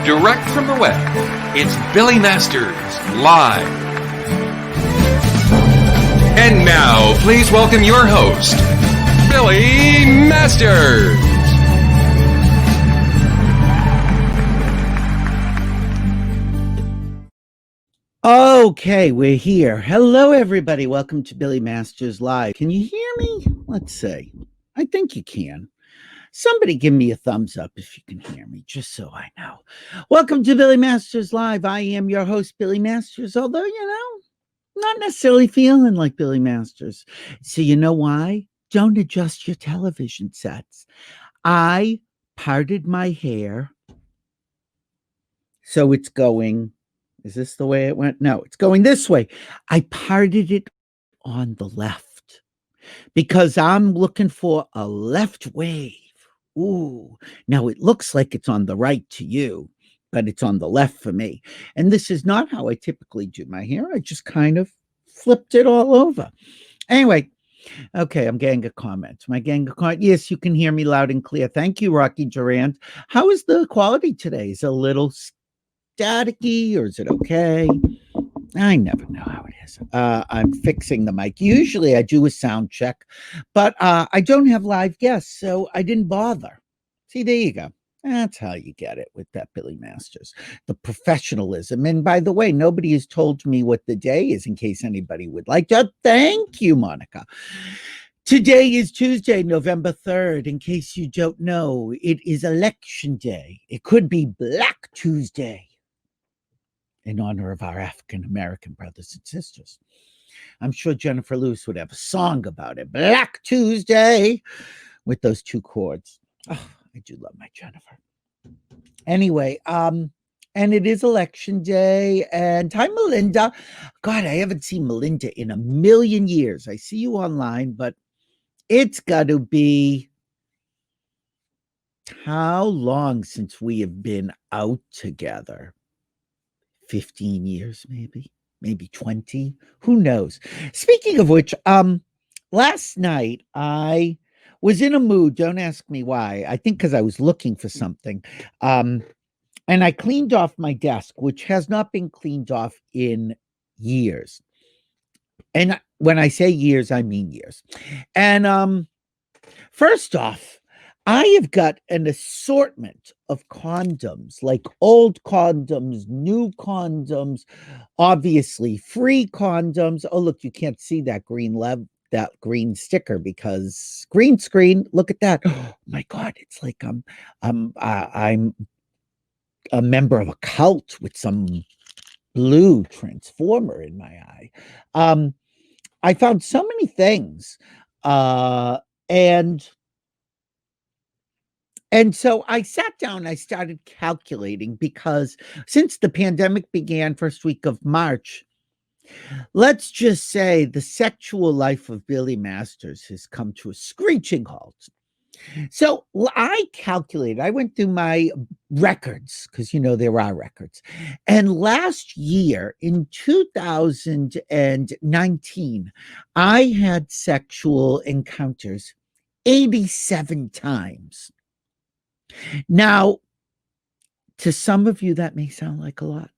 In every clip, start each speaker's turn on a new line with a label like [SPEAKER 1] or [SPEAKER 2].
[SPEAKER 1] direct from the web, it's Billy Masters Live. And now, please welcome your host, Billy Masters.
[SPEAKER 2] Okay, we're here. Hello, everybody. Welcome to Billy Masters Live. Can you hear me? Let's see. I think you can. Somebody give me a thumbs up if you can hear me, just so I know. Welcome to Billy Masters Live. I am your host, Billy Masters, although, not necessarily feeling like Billy Masters. So you know why? Don't adjust your television sets. I parted my hair, so it's going... Is this the way it went? No, it's going this way. I parted it on the left because I'm looking for a left wave. Ooh, now it looks like it's on the right to you, but it's on the left for me. And this is not how I typically do my hair. I just kind of flipped it all over. Anyway, okay, I'm getting a comment. Am I getting a comment? Yes, you can hear me loud and clear. Thank you, Rocky Durant. How is the quality today? Is it a little staticky or is it okay? I never know how it is. I'm fixing the mic. Usually I do a sound check, but I don't have live guests, so I didn't bother. See, there you go. That's how you get it with that Billy Masters, the professionalism. And by the way, nobody has told me what the day is in case anybody would like to. Thank you, Monica. Today is Tuesday, November 3rd. In case you don't know, it is election day. It could be Black Tuesday, in honor of our African-American brothers and sisters. I'm sure Jennifer Lewis would have a song about it. Black Tuesday with those two chords. Oh, I do love my Jennifer. Anyway, and it is election day. And hi, Melinda. God, I haven't seen Melinda in a million years. I see you online, but it's got to be how long since we have been out together? 15 years, maybe 20, who knows? Speaking of which, last night I was in a mood. Don't ask me why. I think because I was looking for something. And I cleaned off my desk, which has not been cleaned off in years. And when I say years, I mean years. And first off, I have got an assortment of condoms, like old condoms, new condoms, obviously free condoms. Oh, look, you can't see that green sticker because green screen. Look at that. Oh my God, it's like I'm a member of a cult with some blue transformer in my eye. I found so many things, and so I sat down, I started calculating because since the pandemic began first week of March, let's just say the sexual life of Billy Masters has come to a screeching halt. So I calculated, I went through my records because, there are records. And last year in 2019, I had sexual encounters 87 times. Now, to some of you, that may sound like a lot.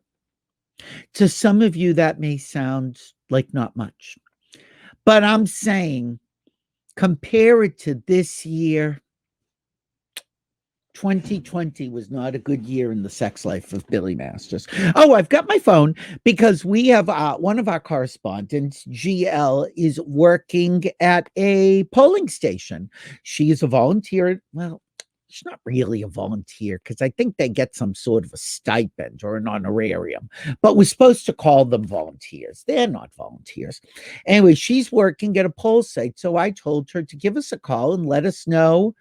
[SPEAKER 2] To some of you, that may sound like not much. But I'm saying, compare it to this year, 2020 was not a good year in the sex life of Billy Masters. Oh, I've got my phone because we have one of our correspondents, GL, is working at a polling station. She is a volunteer. Well, she's not really a volunteer because I think they get some sort of a stipend or an honorarium, but we're supposed to call them volunteers. They're not volunteers. Anyway, she's working at a poll site. So I told her to give us a call and let us know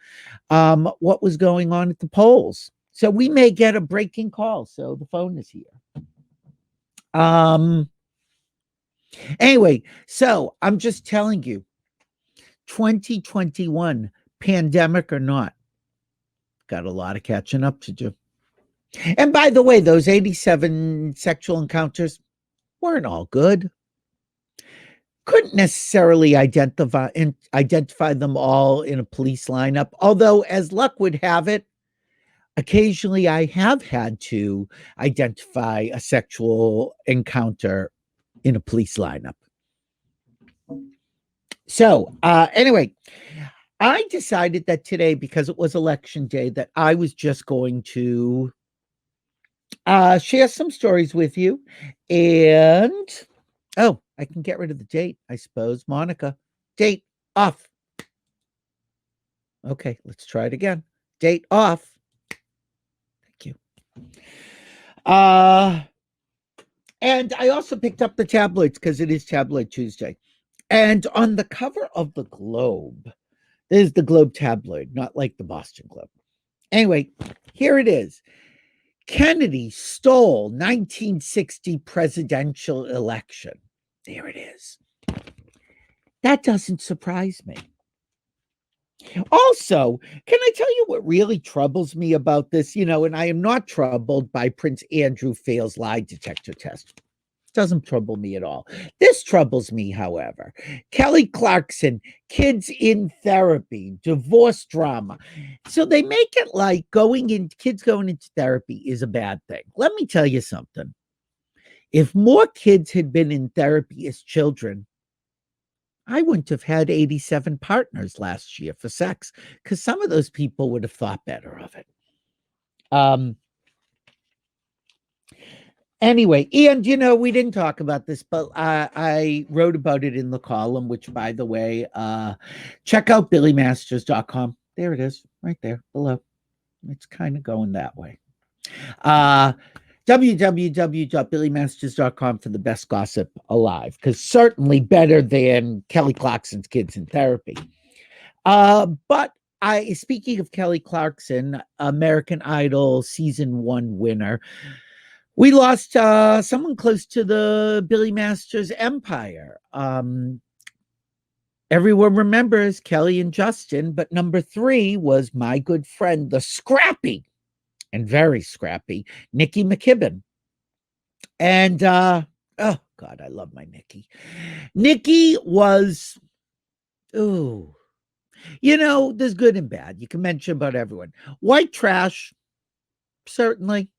[SPEAKER 2] what was going on at the polls. So we may get a breaking call. So the phone is here. Anyway, so I'm just telling you, 2021, pandemic or not, got a lot of catching up to do. And by the way, those 87 sexual encounters weren't all good. Couldn't necessarily identify them all in a police lineup. Although, as luck would have it, occasionally I have had to identify a sexual encounter in a police lineup. So, anyway, I decided that today, because it was election day, that I was just going to share some stories with you. And, oh, I can get rid of the date, I suppose. Monica, date off. Okay, let's try it again. Date off. Thank you. And I also picked up the tabloids because it is Tabloid Tuesday. And on the cover of the Globe, there's the Globe tabloid, not like the Boston Globe. Anyway, here it is. Kennedy stole 1960 presidential election. There it is. That doesn't surprise me. Also, can I tell you what really troubles me about this? And I am not troubled by Prince Andrew fails lie detector test. Doesn't trouble me at all. This troubles me, however. Kelly Clarkson, kids in therapy, divorce drama. So they make it like kids going into therapy is a bad thing. Let me tell you something. If more kids had been in therapy as children, I wouldn't have had 87 partners last year for sex, because some of those people would have thought better of it. Anyway, and we didn't talk about this, but I wrote about it in the column, which, by the way, check out billymasters.com. There it is, right there below. It's kind of going that way. www.billymasters.com for the best gossip alive, because certainly better than Kelly Clarkson's kids in therapy. But speaking of Kelly Clarkson, American Idol season 1 winner, we lost someone close to the Billy Masters empire. Everyone remembers Kelly and Justin, but number 3 was my good friend, the scrappy and very scrappy Nikki McKibbin. And oh God, I love my Nikki. Nikki was, there's good and bad. You can mention about everyone. White trash, certainly,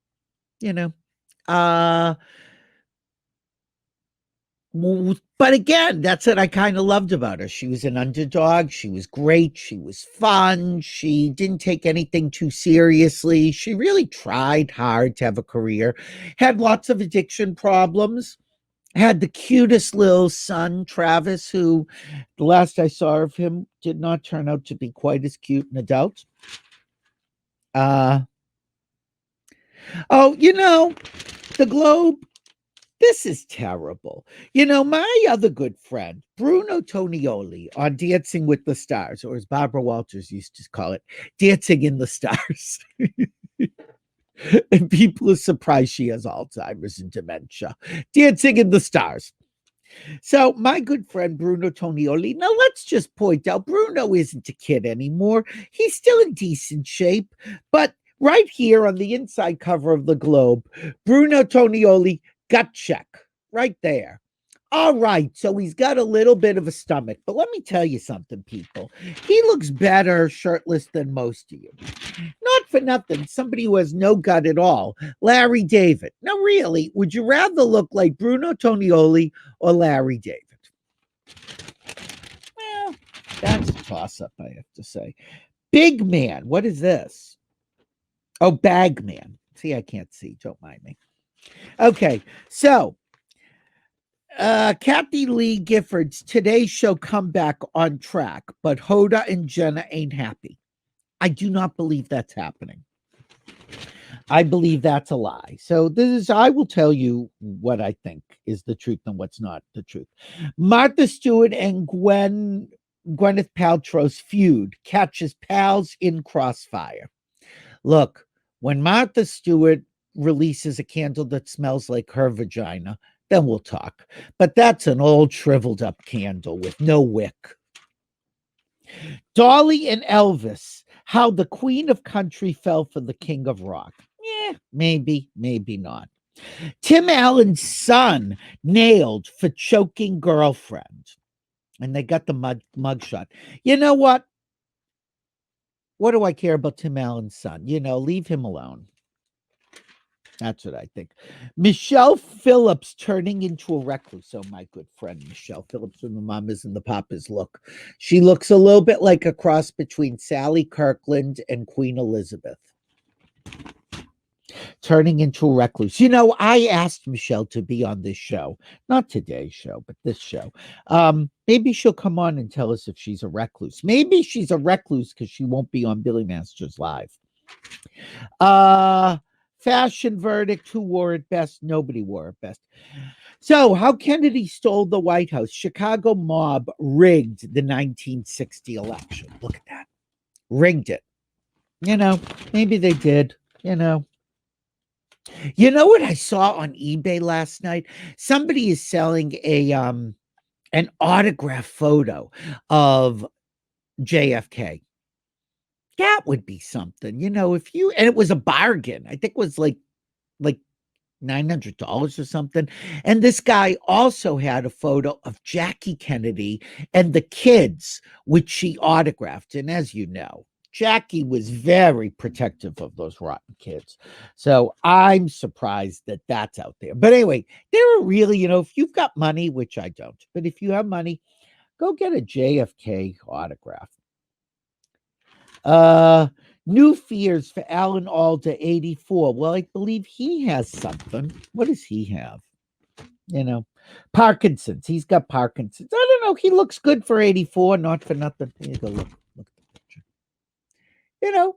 [SPEAKER 2] but again, that's what I kind of loved about her. She was an underdog. She was great. She was fun. She didn't take anything too seriously. She really tried hard to have a career. Had lots of addiction problems. Had the cutest little son, Travis, who the last I saw of him did not turn out to be quite as cute an adult. The Globe, this is terrible. My other good friend, Bruno Tonioli, on Dancing with the Stars, or as Barbara Walters used to call it, Dancing in the Stars. And people are surprised she has Alzheimer's and dementia. Dancing in the Stars. So my good friend, Bruno Tonioli, now let's just point out, Bruno isn't a kid anymore. He's still in decent shape, but right here on the inside cover of the Globe, Bruno Tonioli, gut check, right there. All right, so he's got a little bit of a stomach, but let me tell you something, people. He looks better shirtless than most of you. Not for nothing, somebody who has no gut at all, Larry David. Now, really, would you rather look like Bruno Tonioli or Larry David? Well, that's a toss-up, I have to say. Big Man, what is this? Oh, Bag Man. See, I can't see, don't mind me. Okay, so Kathy Lee Gifford's Today Show comeback on track, but Hoda and Jenna ain't happy. I do not believe that's happening. I believe that's a lie. So I will tell you what I think is the truth and what's not the truth. Martha Stewart and Gwyneth Paltrow's feud catches pals in crossfire. Look, when Martha Stewart releases a candle that smells like her vagina, then we'll talk. But that's an old shriveled up candle with no wick. Dolly and Elvis, how the queen of country fell for the king of rock. Maybe, maybe not. Tim Allen's son nailed for choking girlfriend. And they got the mugshot. You know what? What do I care about Tim Allen's son? Leave him alone. That's what I think. Michelle Phillips turning into a recluse. Oh, my good friend, Michelle Phillips from the Mamas and the Papas look. She looks a little bit like a cross between Sally Kirkland and Queen Elizabeth. Turning into a recluse. I asked Michelle to be on this show. Not today's show, but this show. Maybe she'll come on and tell us if she's a recluse. Maybe she's a recluse because she won't be on Billy Masters Live. Fashion verdict. Who wore it best? Nobody wore it best. So, how Kennedy stole the White House. Chicago mob rigged the 1960 election. Look at that. Rigged it. Maybe they did. You know what I saw on eBay last night? Somebody is selling an autograph photo of JFK. That would be something, and it was a bargain. I think it was like $900 or something. And this guy also had a photo of Jackie Kennedy and the kids, which she autographed. And as you know, Jackie was very protective of those rotten kids. So I'm surprised that that's out there. But anyway, there are really, if you've got money, which I don't, but if you have money, go get a JFK autograph. New fears for Alan Alda, 84. Well, I believe he has something. What does he have? Parkinson's. He's got Parkinson's. I don't know. He looks good for 84, not for nothing. Here you go. Look at the picture.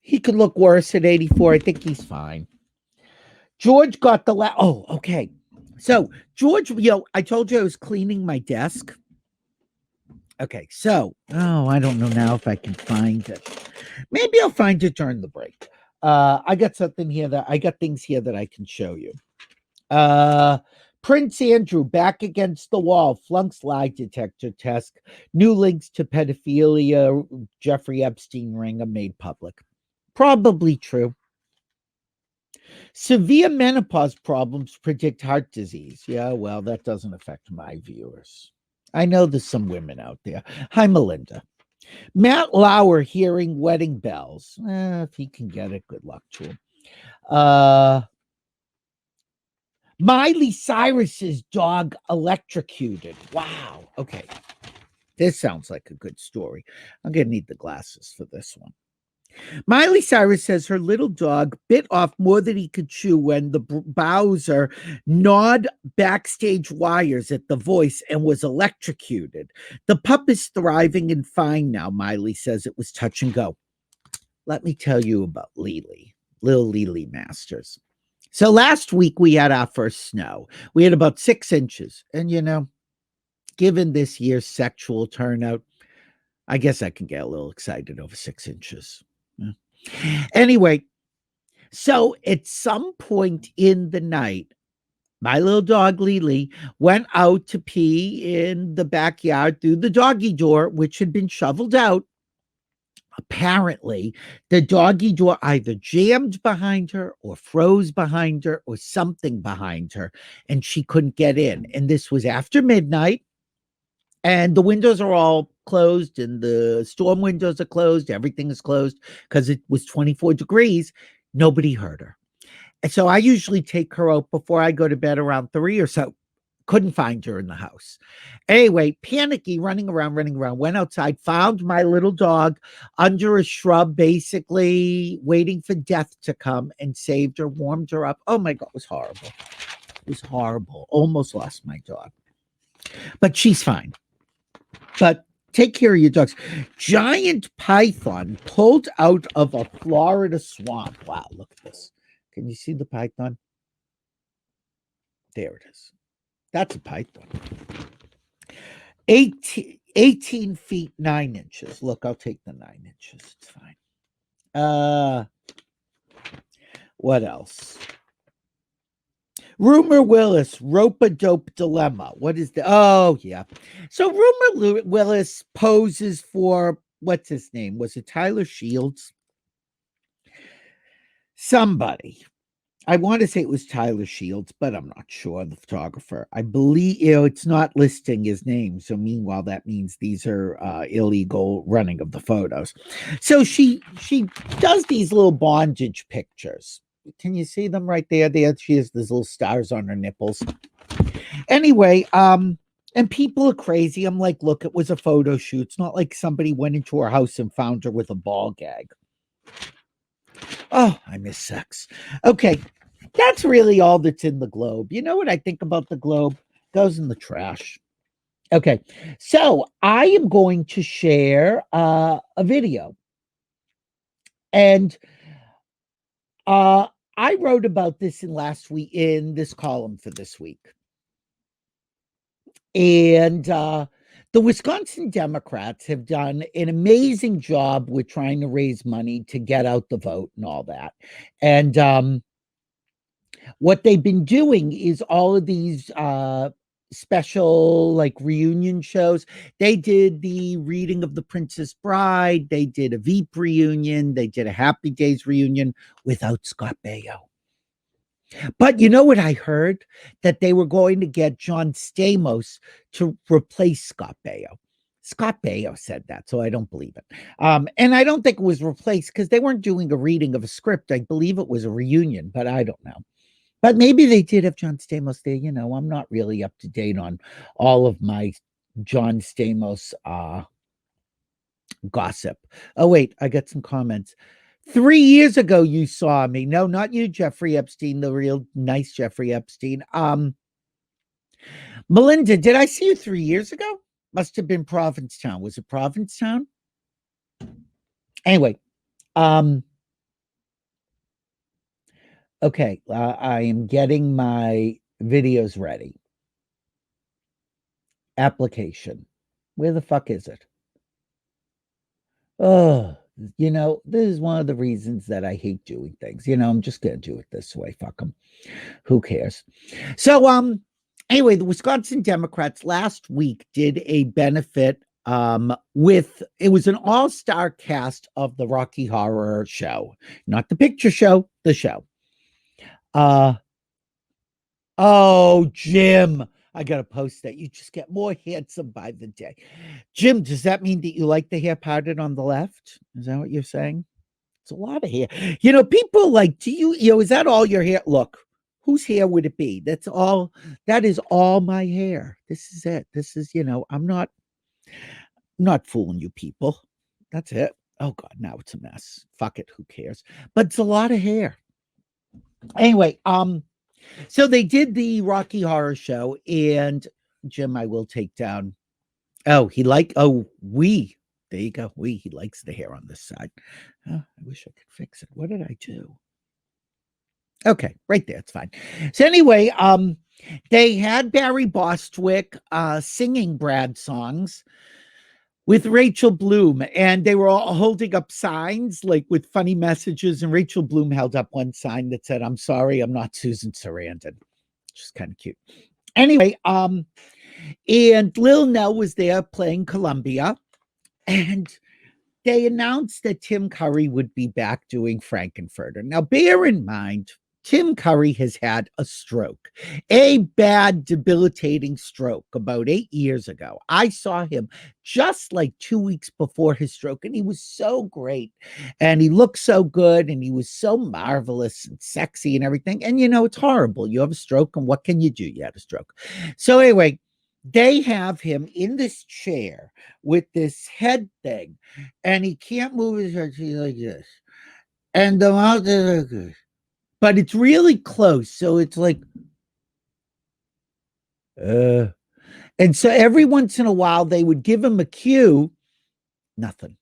[SPEAKER 2] He could look worse at 84. I think he's fine. George got the okay. So George, I told you I was cleaning my desk. Okay, so, I don't know now if I can find it. Maybe I'll find it during the break. I got things here that I can show you. Prince Andrew back against the wall, flunks lie detector test. New links to pedophilia, Jeffrey Epstein ring are made public. Probably true. Severe menopause problems predict heart disease. Yeah, well, that doesn't affect my viewers. I know there's some women out there. Hi, Melinda. Matt Lauer hearing wedding bells. If he can get it, good luck to him. Miley Cyrus's dog electrocuted. Wow. Okay. This sounds like a good story. I'm going to need the glasses for this one. Miley Cyrus says her little dog bit off more than he could chew when the Bowser gnawed backstage wires at The Voice and was electrocuted. The pup is thriving and fine now, Miley says. It was touch and go. Let me tell you about Lily, little Lily Masters. So last week we had our first snow. We had about 6 inches. And, given this year's sexual turnout, I guess I can get a little excited over 6 inches. Anyway, so at some point in the night, my little dog Lily went out to pee in the backyard through the doggy door, which had been shoveled out. Apparently, the doggy door either jammed behind her or froze behind her or something behind her, and she couldn't get in. And this was after midnight. And the windows are all closed and the storm windows are closed. Everything is closed because it was 24 degrees. Nobody heard her. And so I usually take her out before I go to bed around 3 or so. Couldn't find her in the house. Anyway, panicky, running around, went outside, found my little dog under a shrub, basically waiting for death to come, and saved her, warmed her up. Oh my God, it was horrible. It was horrible. Almost lost my dog. But she's fine. But take care of your dogs. Giant python pulled out of a Florida swamp. Wow, look at this. Can you see the python? There it is. That's a python. 18 feet, 9 inches. Look, I'll take the 9 inches. It's fine. What else? Rumor Willis, rope-a-dope dilemma. What is the... Oh, yeah. So Rumor Willis poses for... What's his name? Was it Tyler Shields? Somebody. I want to say it was Tyler Shields, but I'm not sure. The photographer, I believe, it's not listing his name. So meanwhile, that means these are illegal running of the photos. So she does these little bondage pictures. Can you see them right there? There she has these little stars on her nipples. Anyway, and people are crazy. I'm like, look, it was a photo shoot. It's not like somebody went into her house and found her with a ball gag. Oh, I miss sex. Okay, that's really all that's in the Globe. You know what I think about the Globe? Goes in the trash. Okay, so I am going to share a video. And I wrote about this in last week in this column for this week. And the Wisconsin Democrats have done an amazing job with trying to raise money to get out the vote and all that. And what they've been doing is all of these special like reunion shows. They did the reading of The Princess Bride. They did a Veep reunion. They did a Happy Days reunion without Scott Baio. But you know what I heard? That they were going to get John Stamos to replace Scott Baio. Scott Baio said that, so I don't believe it. And I don't think it was replaced because they weren't doing a reading of a script. I believe it was a reunion, but I don't know. But maybe they did have John Stamos there. You know, I'm not really up to date on all of my John Stamos gossip. Oh, wait, I got some comments. 3 years ago, you saw me. No, not you, Jeffrey Epstein, the real nice Jeffrey Epstein. Melinda, did I see you 3 years ago? Must have been Provincetown. Was it Provincetown? Anyway, okay, I am getting my videos ready. Application. Where the fuck is it? Oh, you know, this is one of the reasons that I hate doing things. You know, I'm just gonna do it this way. Fuck them. Who cares? So, anyway, the Wisconsin Democrats last week did a benefit with it was an all-star cast of the Rocky Horror Show, not the picture show, the show. Oh, Jim, I gotta post that. You just get more handsome by the day. Jim, does that mean that you like the hair parted on the left? Is that what you're saying? It's a lot of hair. You know, people like, do you know, is that all your hair? Look, whose hair would it be? That's all, that is all my hair. This is it. This is, you know, I'm not fooling you people. That's it. Oh God, now it's a mess. Fuck it, who cares? But it's a lot of hair. Anyway, so they did the Rocky Horror Show, and Jim, I will take down. Oh, there you go. He likes the hair on this side. Oh, I wish I could fix it. What did I do? Okay, right there. It's fine. So anyway, they had Barry Bostwick singing Brad songs with Rachel Bloom, and they were all holding up signs like with funny messages. And Rachel Bloom held up one sign that said, "I'm sorry, I'm not Susan Sarandon," which is kind of cute. Anyway, and Lil Nell was there playing Columbia, and they announced that Tim Curry would be back doing Frankenfurter. Now, bear in mind, Tim Curry has had a stroke, a bad, debilitating stroke about 8 years ago. I saw him just like 2 weeks before his stroke, and he was so great, and he looked so good, and he was so marvelous and sexy and everything. And, you know, it's horrible. You have a stroke, and what can you do? You had a stroke. So anyway, they have him in this chair with this head thing, and he can't move his head like this. And the mouth is like this. But it's really close. So it's like, and so every once in a while they would give him a cue, nothing.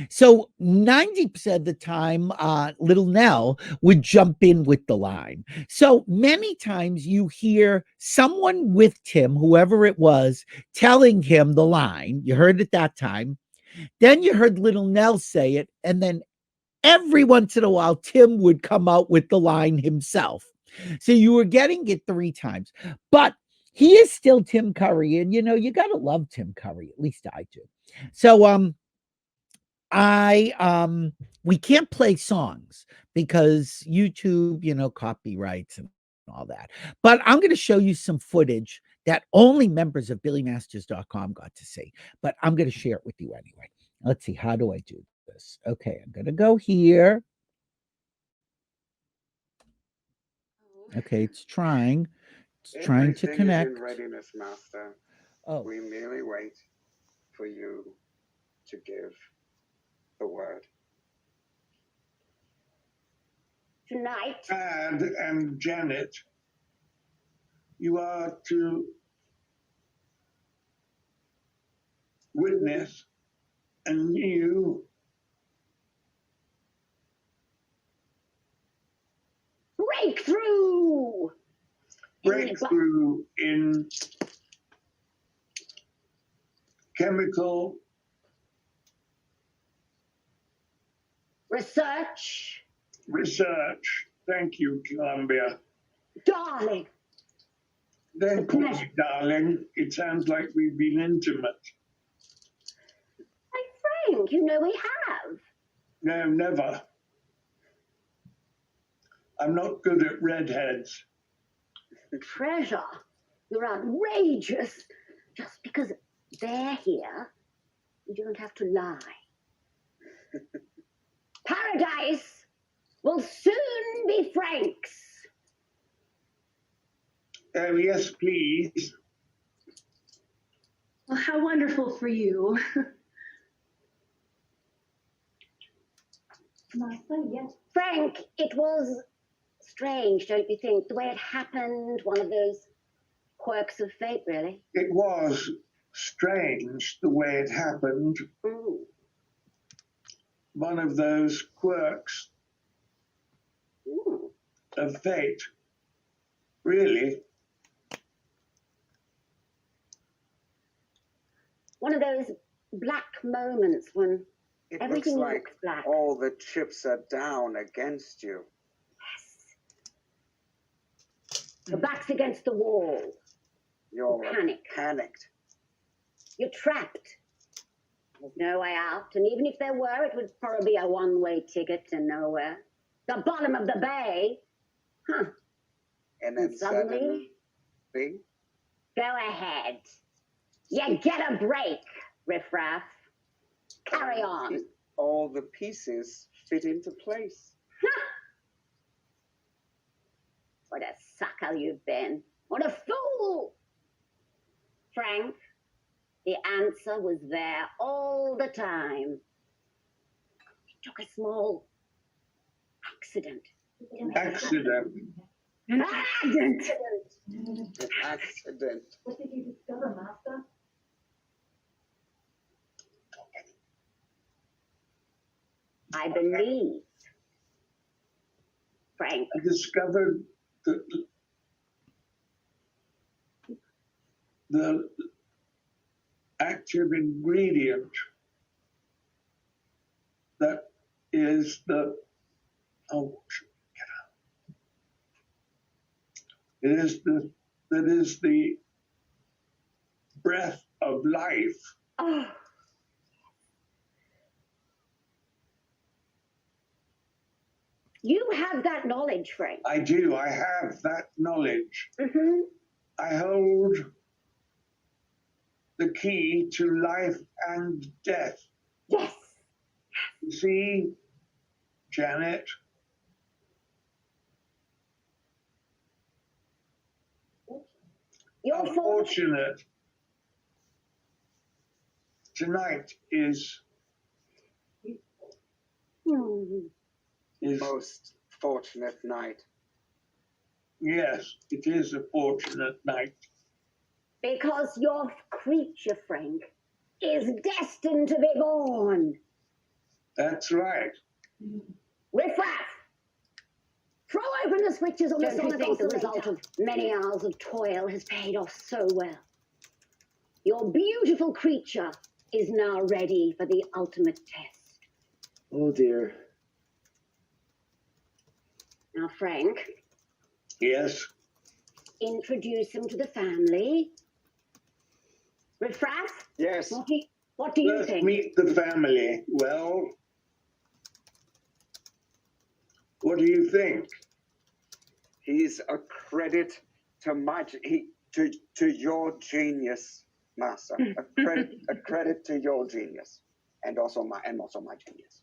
[SPEAKER 2] So 90% of the time, Little Nell would jump in with the line. So many times you hear someone with Tim, whoever it was, telling him the line. You heard it that time. Then you heard Little Nell say it. And then every once in a while, Tim would come out with the line himself. So you were getting it 3 times. But he is still Tim Curry. And, you know, you got to love Tim Curry. At least I do. So, I we can't play songs because YouTube, copyrights and all that. But I'm going to show you some footage that only members of BillyMasters.com got to see. But I'm going to share it with you anyway. Let's see. How do I do this? Okay, I'm going to go here. Okay, it's trying. It's trying to connect.
[SPEAKER 3] Everything is in readiness, Master.
[SPEAKER 2] Oh,
[SPEAKER 3] We merely wait for you to give the word.
[SPEAKER 4] Tonight,
[SPEAKER 5] And Janet, you are to witness a new breakthrough in chemical
[SPEAKER 4] research.
[SPEAKER 5] Thank you, Columbia.
[SPEAKER 4] Darling.
[SPEAKER 5] Don't call me darling. It sounds like we've been intimate.
[SPEAKER 4] My Frank, we have.
[SPEAKER 5] No, never. I'm not good at redheads.
[SPEAKER 4] Treasure, you're outrageous. Just because they're here, you don't have to lie. Paradise will soon be Frank's.
[SPEAKER 5] Oh, yes, please.
[SPEAKER 6] Well, how wonderful for you. Yes.
[SPEAKER 4] Frank, it was strange, don't you think? The way it happened, one of those quirks of fate, really.
[SPEAKER 5] It was strange the way it happened.
[SPEAKER 4] Mm.
[SPEAKER 5] One of those quirks
[SPEAKER 4] Mm.
[SPEAKER 5] of fate. Really?
[SPEAKER 4] One of those black moments when
[SPEAKER 3] It
[SPEAKER 4] everything
[SPEAKER 3] looks like
[SPEAKER 4] looks black.
[SPEAKER 3] all the chips are down against you.
[SPEAKER 4] Yes. Your back's against the wall.
[SPEAKER 3] You're
[SPEAKER 4] panicked. You're trapped. There's no way out, and even if there were, it would probably be a one-way ticket to nowhere. The bottom of the bay. Huh.
[SPEAKER 3] And then suddenly,
[SPEAKER 4] go ahead. You get a break, riffraff. Carry on.
[SPEAKER 3] all the pieces fit into place.
[SPEAKER 4] What a sucker you've been. What a fool! Frank, the answer was there all the time. It took a small accident.
[SPEAKER 5] Accident.
[SPEAKER 4] An accident!
[SPEAKER 3] An accident.
[SPEAKER 6] What did you discover, Master?
[SPEAKER 4] I believe, Frank.
[SPEAKER 5] I discovered the active ingredient that is the that is the breath of life.
[SPEAKER 4] Oh. You have that knowledge, Frank.
[SPEAKER 5] I do. I have that knowledge.
[SPEAKER 4] Mm-hmm.
[SPEAKER 5] I hold the key to life and death.
[SPEAKER 4] Yes.
[SPEAKER 5] You see, Janet,
[SPEAKER 4] You're
[SPEAKER 5] how fortunate tonight is
[SPEAKER 3] Most fortunate night.
[SPEAKER 5] Yes, it is a fortunate night.
[SPEAKER 4] Because your creature, Frank, is destined to be born.
[SPEAKER 5] That's right.
[SPEAKER 4] Riffraff! Throw open the switches on the sun. Don't you think the result of many hours of toil has paid off so well? Your beautiful creature is now ready for the ultimate test.
[SPEAKER 7] Oh dear.
[SPEAKER 4] Now, Frank,
[SPEAKER 5] Yes.
[SPEAKER 4] introduce him to the family. Riffraff,
[SPEAKER 3] Yes.
[SPEAKER 4] what do you
[SPEAKER 5] Let's
[SPEAKER 4] think?
[SPEAKER 5] meet the family. Well, What do you think?
[SPEAKER 3] He's a credit to to your genius, Master. A credit to your genius, and also my genius.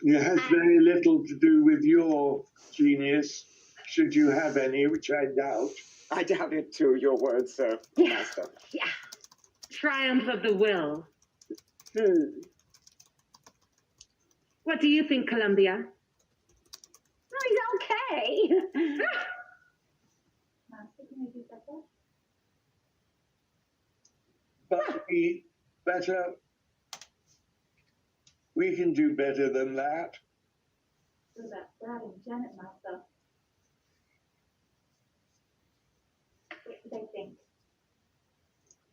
[SPEAKER 5] It has very little to do with your genius, should you have any, which I doubt.
[SPEAKER 3] I doubt it too. Your words, sir, Master.
[SPEAKER 7] Yeah. Triumph of the will. What do you think, Columbia?
[SPEAKER 4] Oh, he's okay.
[SPEAKER 6] Master, can I do better?
[SPEAKER 5] But we can do better than that.
[SPEAKER 6] So that's Brad and Janet, Master. What do they think?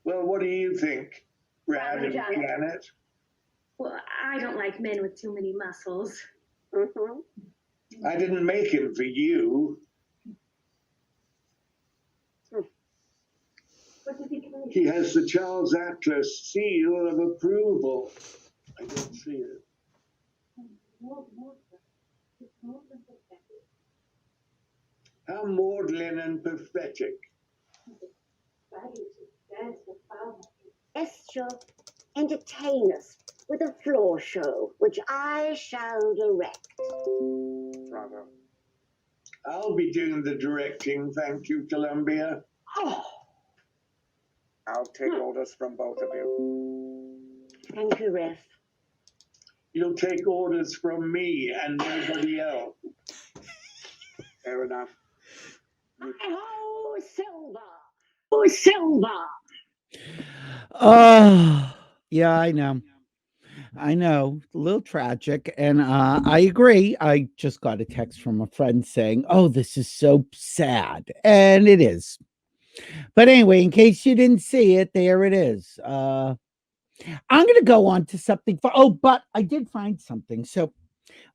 [SPEAKER 5] Well, what do you think, Brad and
[SPEAKER 4] Janet.
[SPEAKER 5] Janet?
[SPEAKER 6] Well, I don't like men with too many muscles.
[SPEAKER 5] I didn't make him for you.
[SPEAKER 6] What does he claim?
[SPEAKER 5] He has the Charles Atlas seal of approval. I don't see it.
[SPEAKER 6] More than pathetic.
[SPEAKER 5] How maudlin and pathetic.
[SPEAKER 6] Baggage is dead for foul.
[SPEAKER 4] Esther, entertain us with a floor show, which I shall direct.
[SPEAKER 3] Bravo.
[SPEAKER 5] I'll be doing the directing, thank you, Columbia.
[SPEAKER 4] Oh,
[SPEAKER 3] I'll take orders from both of you.
[SPEAKER 4] thank you, Ref.
[SPEAKER 5] You'll take orders from me and nobody else.
[SPEAKER 3] Fair enough.
[SPEAKER 4] Oh, Silver! Oh, Silver!
[SPEAKER 2] Oh, yeah, I know. I know, a little tragic. And I agree. I just got a text from a friend saying, oh, this is so sad. And it is. But anyway, in case you didn't see it, there it is. I'm going to go on to something. But I did find something. So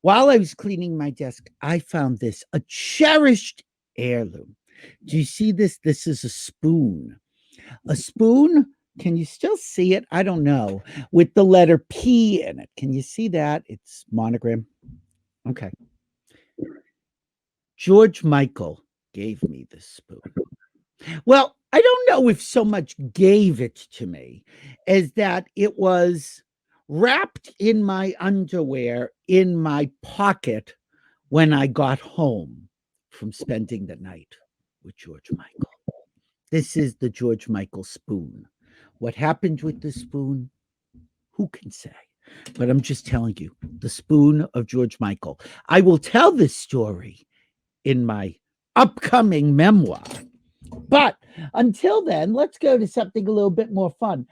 [SPEAKER 2] while I was cleaning my desk, I found this, a cherished heirloom. Do you see this? This is a spoon. A spoon. Can you still see it? I don't know. With the letter P in it. Can you see that? It's monogram. Okay. George Michael gave me this spoon. Well, I don't know if so much gave it to me as that it was wrapped in my underwear in my pocket when I got home from spending the night with George Michael. This is the George Michael spoon. What happened with the spoon, who can say? But I'm just telling you, the spoon of George Michael. I will tell this story in my upcoming memoir. But until then, let's go to something a little bit more fun.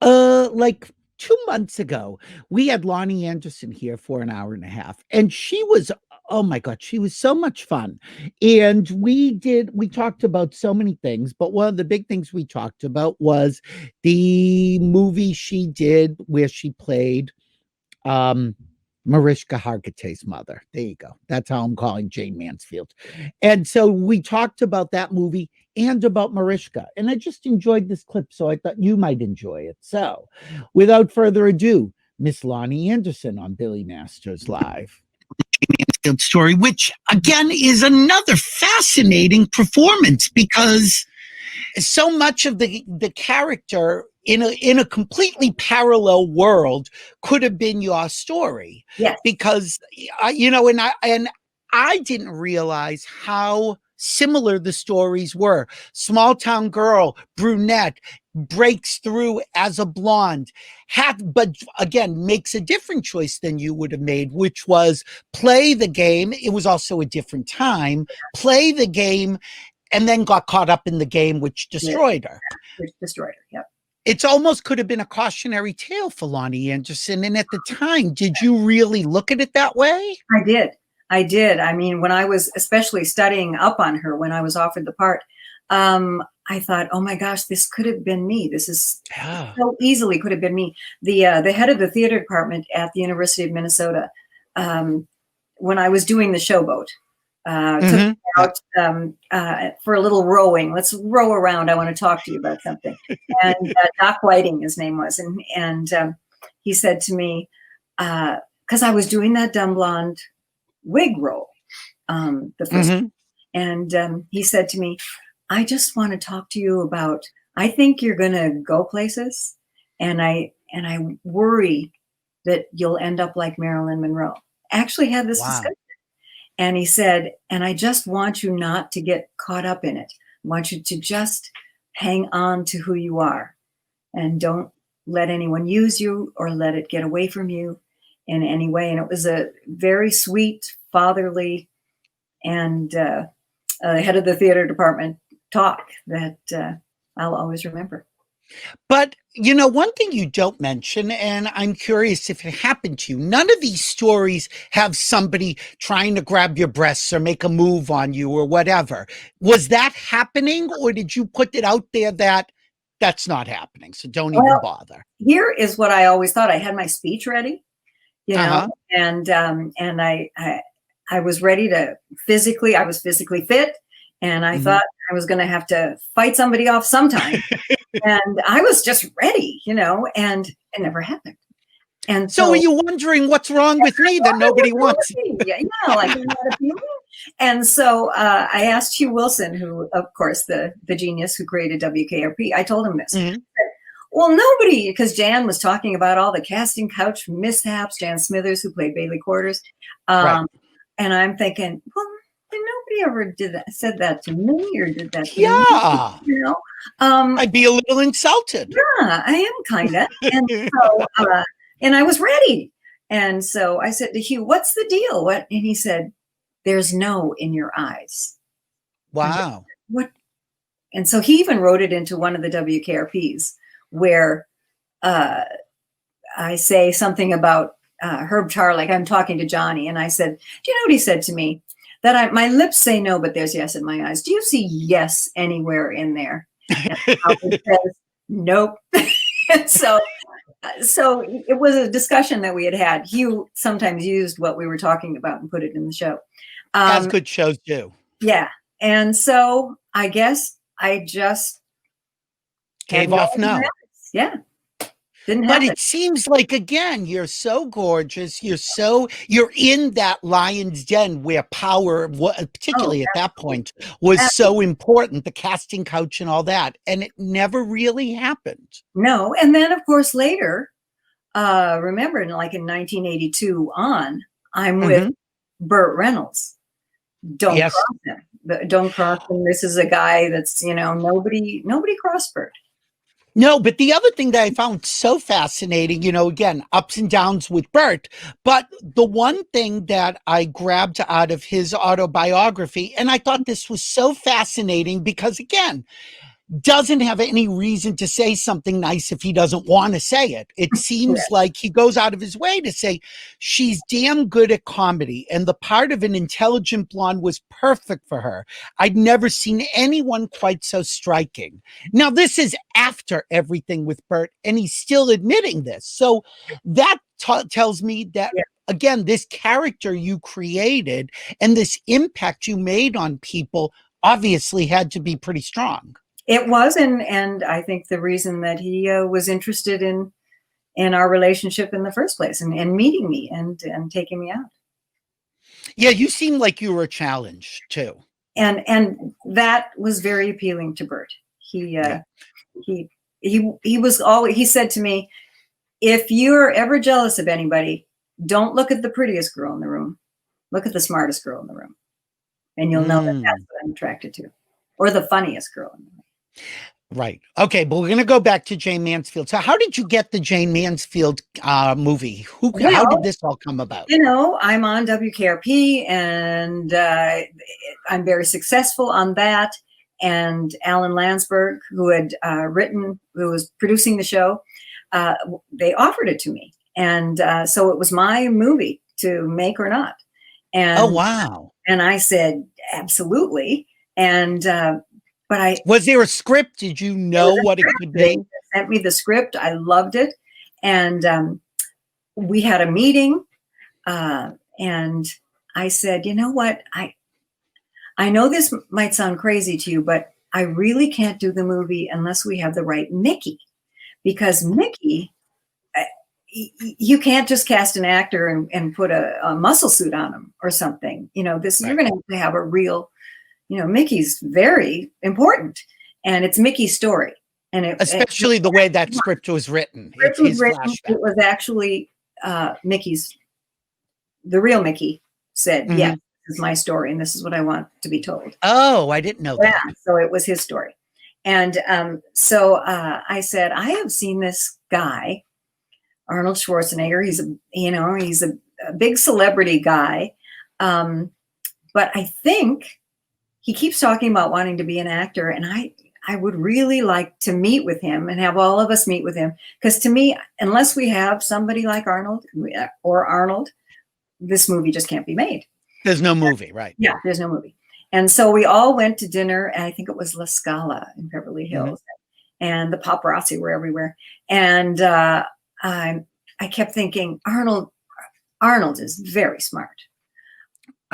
[SPEAKER 2] Like 2 months ago, we had Loni Anderson here for an hour and a half, and she was, oh my God, she was so much fun. And we talked about so many things, but one of the big things we talked about was the movie she did where she played Marishka Hargitay's mother. There you go. That's how I'm calling Jane Mansfield. And so we talked about that movie and about Marishka. And I just enjoyed this clip, so I thought you might enjoy it. So without further ado, Miss Loni Anderson on Billy Masters Live. Jane Mansfield story, which again is another fascinating performance because so much of the character in a completely parallel world could have been your story.
[SPEAKER 8] Yes.
[SPEAKER 2] Because and I didn't realize how similar the stories were. Small town girl, brunette, breaks through as a blonde, but again makes a different choice than you would have made, which was play the game. It was also a different time. Play the game, and then got caught up in the game, which destroyed her.
[SPEAKER 8] Which destroyed her. Yep.
[SPEAKER 2] It's almost could have been a cautionary tale for Loni Anderson. And at the time, did you really look at it that way?
[SPEAKER 8] I did. I mean, when I was especially studying up on her, when I was offered the part, I thought, oh my gosh, this could have been me. This is so easily could have been me. The head of the theater department at the University of Minnesota, when I was doing the Showboat, took me out for a little rowing. Let's row around. I want to talk to you about something. And Doc Whiting, his name was, and he said to me, because I was doing that dumb blonde wig role, the first, and he said to me, I just want to talk to you about, I think you're going to go places, and I worry that you'll end up like Marilyn Monroe. Actually had this discussion. And he said, and I just want you not to get caught up in it. I want you to just hang on to who you are and don't let anyone use you or let it get away from you in any way. And it was a very sweet, fatherly, and head of the theater department talk that I'll always remember.
[SPEAKER 2] But, you know, one thing you don't mention, and I'm curious if it happened to you, none of these stories have somebody trying to grab your breasts or make a move on you or whatever. Was that happening, or did you put it out there that that's not happening, so don't even bother? Here
[SPEAKER 8] is what I always thought. I had my speech ready, you know, and I was ready to I was physically fit, and I thought I was going to have to fight somebody off sometime. And I was just ready, you know, and it never happened. And
[SPEAKER 2] so are you wondering what's wrong with me that nobody wants?
[SPEAKER 8] Yeah, like I'm not appealing. And so I asked Hugh Wilson, who, of course, the genius who created WKRP. I told him this. Well, nobody, because Jan was talking about all the casting couch mishaps, Jan Smithers, who played Bailey Quarters. And I'm thinking, well, nobody ever said that to me or did that to me, you know?
[SPEAKER 2] I'd be a little insulted.
[SPEAKER 8] Yeah, I am kind of. And so, and I was ready. And so I said to Hugh, what's the deal? What? And he said, there's no in your eyes.
[SPEAKER 2] Wow.
[SPEAKER 8] What? And so he even wrote it into one of the WKRPs where I say something about Herb Tarr, like I'm talking to Johnny. And I said, do you know what he said to me? That my lips say no, but there's yes in my eyes. Do you see yes anywhere in there? It says, nope. so it was a discussion that we had. Hugh sometimes used what we were talking about and put it in the show.
[SPEAKER 2] As good shows do.
[SPEAKER 8] Yeah. And so I guess I just
[SPEAKER 2] gave off no.
[SPEAKER 8] Yeah.
[SPEAKER 2] But it seems like, again, you're so gorgeous. You're in that lion's den where power, particularly at that point, was so important, the casting couch and all that. And it never really happened.
[SPEAKER 8] No. And then, of course, later, remember, like in 1982 on, I'm with Burt Reynolds. Don't cross him. Don't cross him. This is a guy that's, you know, nobody crossed Burt.
[SPEAKER 2] No, but the other thing that I found so fascinating, you know, again, ups and downs with Burt, but the one thing that I grabbed out of his autobiography, and I thought this was so fascinating because, again, doesn't have any reason to say something nice if he doesn't want to say it. It seems like he goes out of his way to say, she's damn good at comedy, and the part of an intelligent blonde was perfect for her. I'd never seen anyone quite so striking. Now, this is after everything with Burt, and he's still admitting this. So that tells me that, again, this character you created and this impact you made on people obviously had to be pretty strong.
[SPEAKER 8] It was, and I think the reason that he was interested in our relationship in the first place, and meeting me and taking me out.
[SPEAKER 2] Yeah, you seem like you were a challenge too,
[SPEAKER 8] and that was very appealing to Burt. He was always. He said to me, "If you're ever jealous of anybody, don't look at the prettiest girl in the room. Look at the smartest girl in the room, and you'll know that that's what I'm attracted to, or the funniest girl in the room."
[SPEAKER 2] Right. Okay, but we're going to go back to Jane Mansfield. So how did you get the Jane Mansfield movie? How did this all come about?
[SPEAKER 8] You know, I'm on WKRP, and I'm very successful on that. And Alan Landsberg, who was producing the show, they offered it to me. And so it was my movie to make or not. And,
[SPEAKER 2] oh, wow.
[SPEAKER 8] And I said, absolutely. And but
[SPEAKER 2] was there a script? Did you know what it could be?
[SPEAKER 8] They sent me the script. I loved it, and we had a meeting. And I said, you know what? I know this might sound crazy to you, but I really can't do the movie unless we have the right Nikki, because Nikki you can't just cast an actor and put a muscle suit on him or something. You know, this, you're going to have a real, you know, Mickey's very important, and it's Mickey's story. And
[SPEAKER 2] especially the way that script was written. It
[SPEAKER 8] was actually Mickey's, the real Mickey said, yeah, this is my story and this is what I want to be told.
[SPEAKER 2] Oh, I didn't know that.
[SPEAKER 8] So it was his story. And so I said, I have seen this guy, Arnold Schwarzenegger. He's a big celebrity guy. But I think he keeps talking about wanting to be an actor. And I would really like to meet with him and have all of us meet with him. Because to me, unless we have somebody like Arnold or Arnold, this movie just can't be made.
[SPEAKER 2] There's no movie, right?
[SPEAKER 8] Yeah, there's no movie. And so we all went to dinner, and I think it was La Scala in Beverly Hills, and the paparazzi were everywhere. And I kept thinking, Arnold is very smart,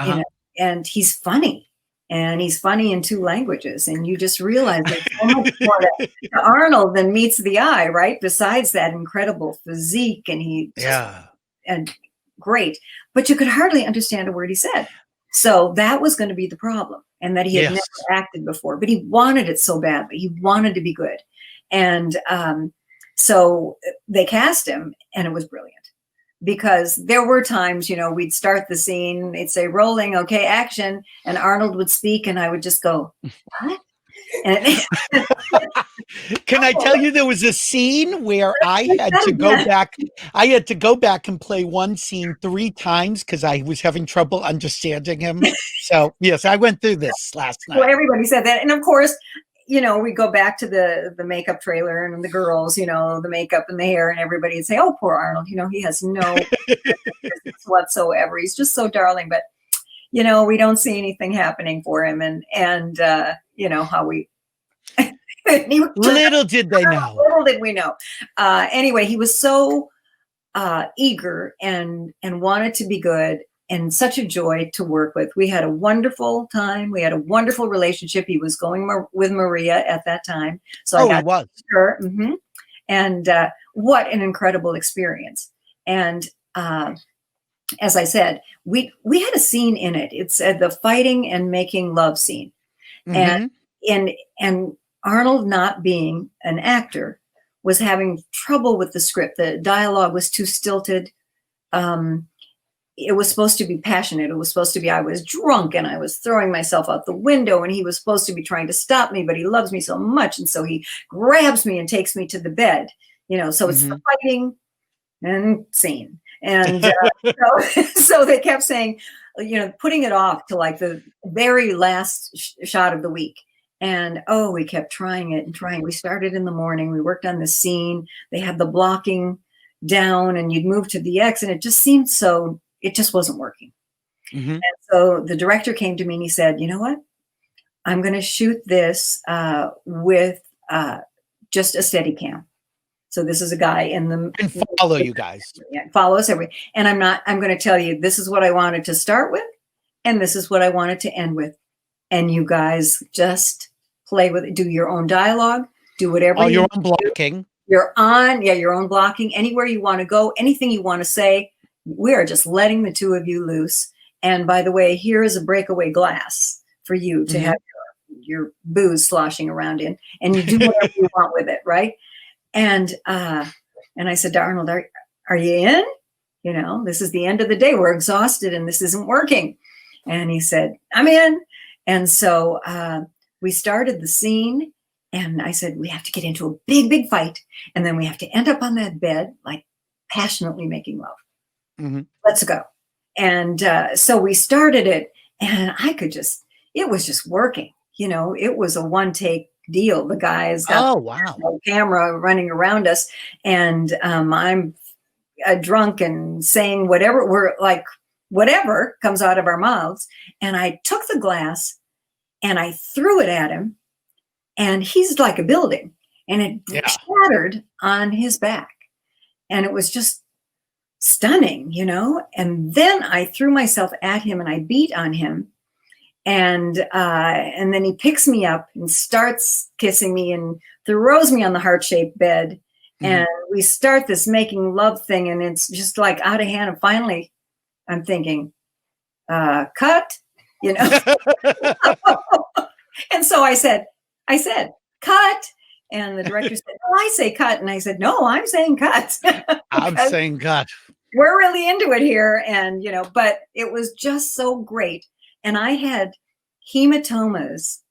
[SPEAKER 8] you know, and he's funny. And he's funny in 2 languages. And you just realize there's so much more to Arnold than meets the eye, right? Besides that incredible physique, and and great. But you could hardly understand a word he said. So that was going to be the problem. And that he had never acted before. But he wanted it so badly. He wanted to be good. And so they cast him, and it was brilliant. Because there were times, you know, we'd start the scene, they'd say, rolling, okay, action, and Arnold would speak, and I would just go, what? And
[SPEAKER 2] can I tell you, there was a scene where I had to go back. I had to go back and play one scene 3 times because I was having trouble understanding him. So yes, I went through this last night.
[SPEAKER 8] Well, everybody said that. And of course, you know, we go back to the makeup trailer and the girls, you know, the makeup and the hair, and everybody would say, oh, poor Arnold, you know, he has no whatsoever. He's just so darling. But, you know, we don't see anything happening for him. And you know, how we
[SPEAKER 2] little did they know.
[SPEAKER 8] Little did we know. Anyway, he was so eager and wanted to be good. And such a joy to work with. We had a wonderful time. We had a wonderful relationship. He was going with Maria at that time. So I got her. And what an incredible experience. And as I said, we had a scene in it. It's the fighting and making love scene. And Arnold, not being an actor, was having trouble with the script. The dialogue was too stilted. It was supposed to be passionate. It was supposed to be, I was drunk and I was throwing myself out the window, and he was supposed to be trying to stop me, but he loves me so much. And so he grabs me and takes me to the bed, you know, so it's the fighting and scene. And so they kept saying, you know, putting it off to like the very last shot of the week. And, we kept trying it and trying. We started in the morning. We worked on the scene. They had the blocking down, and you'd move to the X, and it just seemed so, it just wasn't working. And so the director came to me and he said, you know what? I'm going to shoot this with just a steady cam. So this is a guy in the...
[SPEAKER 2] And follow you guys.
[SPEAKER 8] Yeah, follow us every. And I'm going to tell you, this is what I wanted to start with, and this is what I wanted to end with. And you guys just play with it. Do your own dialogue. Do whatever
[SPEAKER 2] your own blocking.
[SPEAKER 8] Your own blocking. Anywhere you want to go, anything you want to say. We are just letting the 2 of you loose. And by the way, here is a breakaway glass for you to have your booze sloshing around in, and you do whatever you want with it, right? And I said to Arnold, are you in? You know, this is the end of the day. We're exhausted and this isn't working. And he said, I'm in. And so we started the scene, and I said, we have to get into a big, big fight. And then we have to end up on that bed, like passionately making love. Let's go. And so we started it, and it was just working. You know, it was a 1-take deal. The guys got the camera running around us, and I'm drunk and saying whatever comes out of our mouths. And I took the glass and I threw it at him, and he's like a building, and it shattered on his back. And it was just stunning, you know. And then I threw myself at him and I beat on him, and then he picks me up and starts kissing me and throws me on the heart-shaped bed, And we start this making love thing, and it's just like out of hand. And finally, I'm thinking, cut, you know. And so I said, cut. And the director said, "Oh, I say cut." And I said, "No, I'm saying cut."
[SPEAKER 2] I'm saying cut.
[SPEAKER 8] We're really into it here. And, you know, but it was just so great. And I had hematomas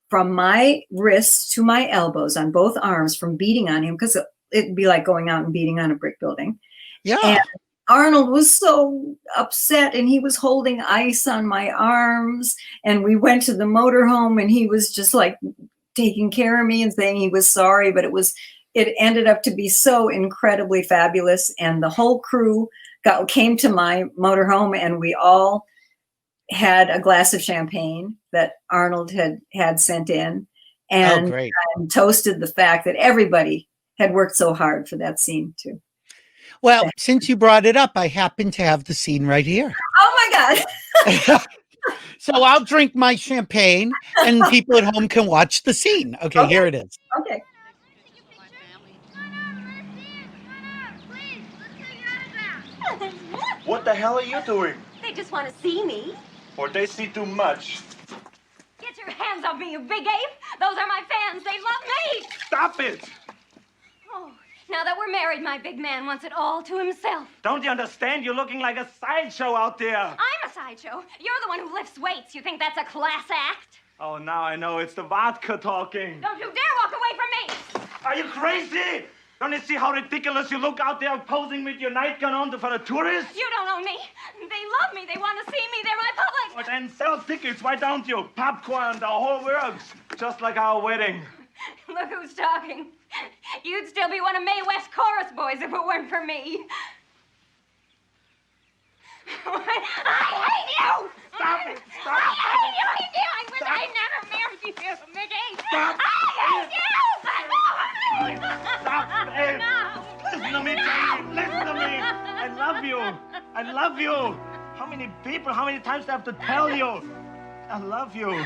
[SPEAKER 8] from my wrists to my elbows on both arms from beating on him, because it'd be like going out and beating on a brick building.
[SPEAKER 2] Yeah.
[SPEAKER 8] And Arnold was so upset, and he was holding ice on my arms. And we went to the motorhome, and he was just like taking care of me and saying he was sorry, but it ended up to be so incredibly fabulous. And the whole crew came to my motorhome, and we all had a glass of champagne that Arnold had sent in, and toasted the fact that everybody had worked so hard for that scene too.
[SPEAKER 2] Well, since you brought it up, I happen to have the scene right here.
[SPEAKER 8] Oh my God.
[SPEAKER 2] So I'll drink my champagne, and people at home can watch the scene. Okay, here it is.
[SPEAKER 8] Okay.
[SPEAKER 9] What the hell are you doing?
[SPEAKER 10] They just want to see me.
[SPEAKER 9] Or they see too much.
[SPEAKER 10] Get your hands off me, you big ape. Those are my fans. They love me.
[SPEAKER 9] Stop it!
[SPEAKER 10] Oh, now that we're married, my big man wants it all to himself.
[SPEAKER 9] Don't you understand? You're looking like a sideshow out there.
[SPEAKER 10] I'm a sideshow. You're the one who lifts weights. You think that's a class act?
[SPEAKER 9] Oh, now I know. It's the vodka talking.
[SPEAKER 10] Don't you dare walk away from me.
[SPEAKER 9] Are you crazy? Don't you see how ridiculous you look out there posing with your nightgown on for the tourists?
[SPEAKER 10] You don't own me. They love me. They want to see me. They're my public.
[SPEAKER 9] Well, then sell tickets. Why don't you? Popcorn, the whole works. Just like our wedding.
[SPEAKER 10] Look who's talking. You'd still be one of Mae West chorus boys if it weren't for me. I hate you!
[SPEAKER 9] Stop it! Stop
[SPEAKER 10] I hate you! I wish I never married you, Mickey!
[SPEAKER 9] Stop
[SPEAKER 10] I hate you!
[SPEAKER 9] Stop it!
[SPEAKER 10] No!
[SPEAKER 9] Listen to me, Jane! Listen to me! I love you! I love you! How many people, how many times do I have to tell you? I love you.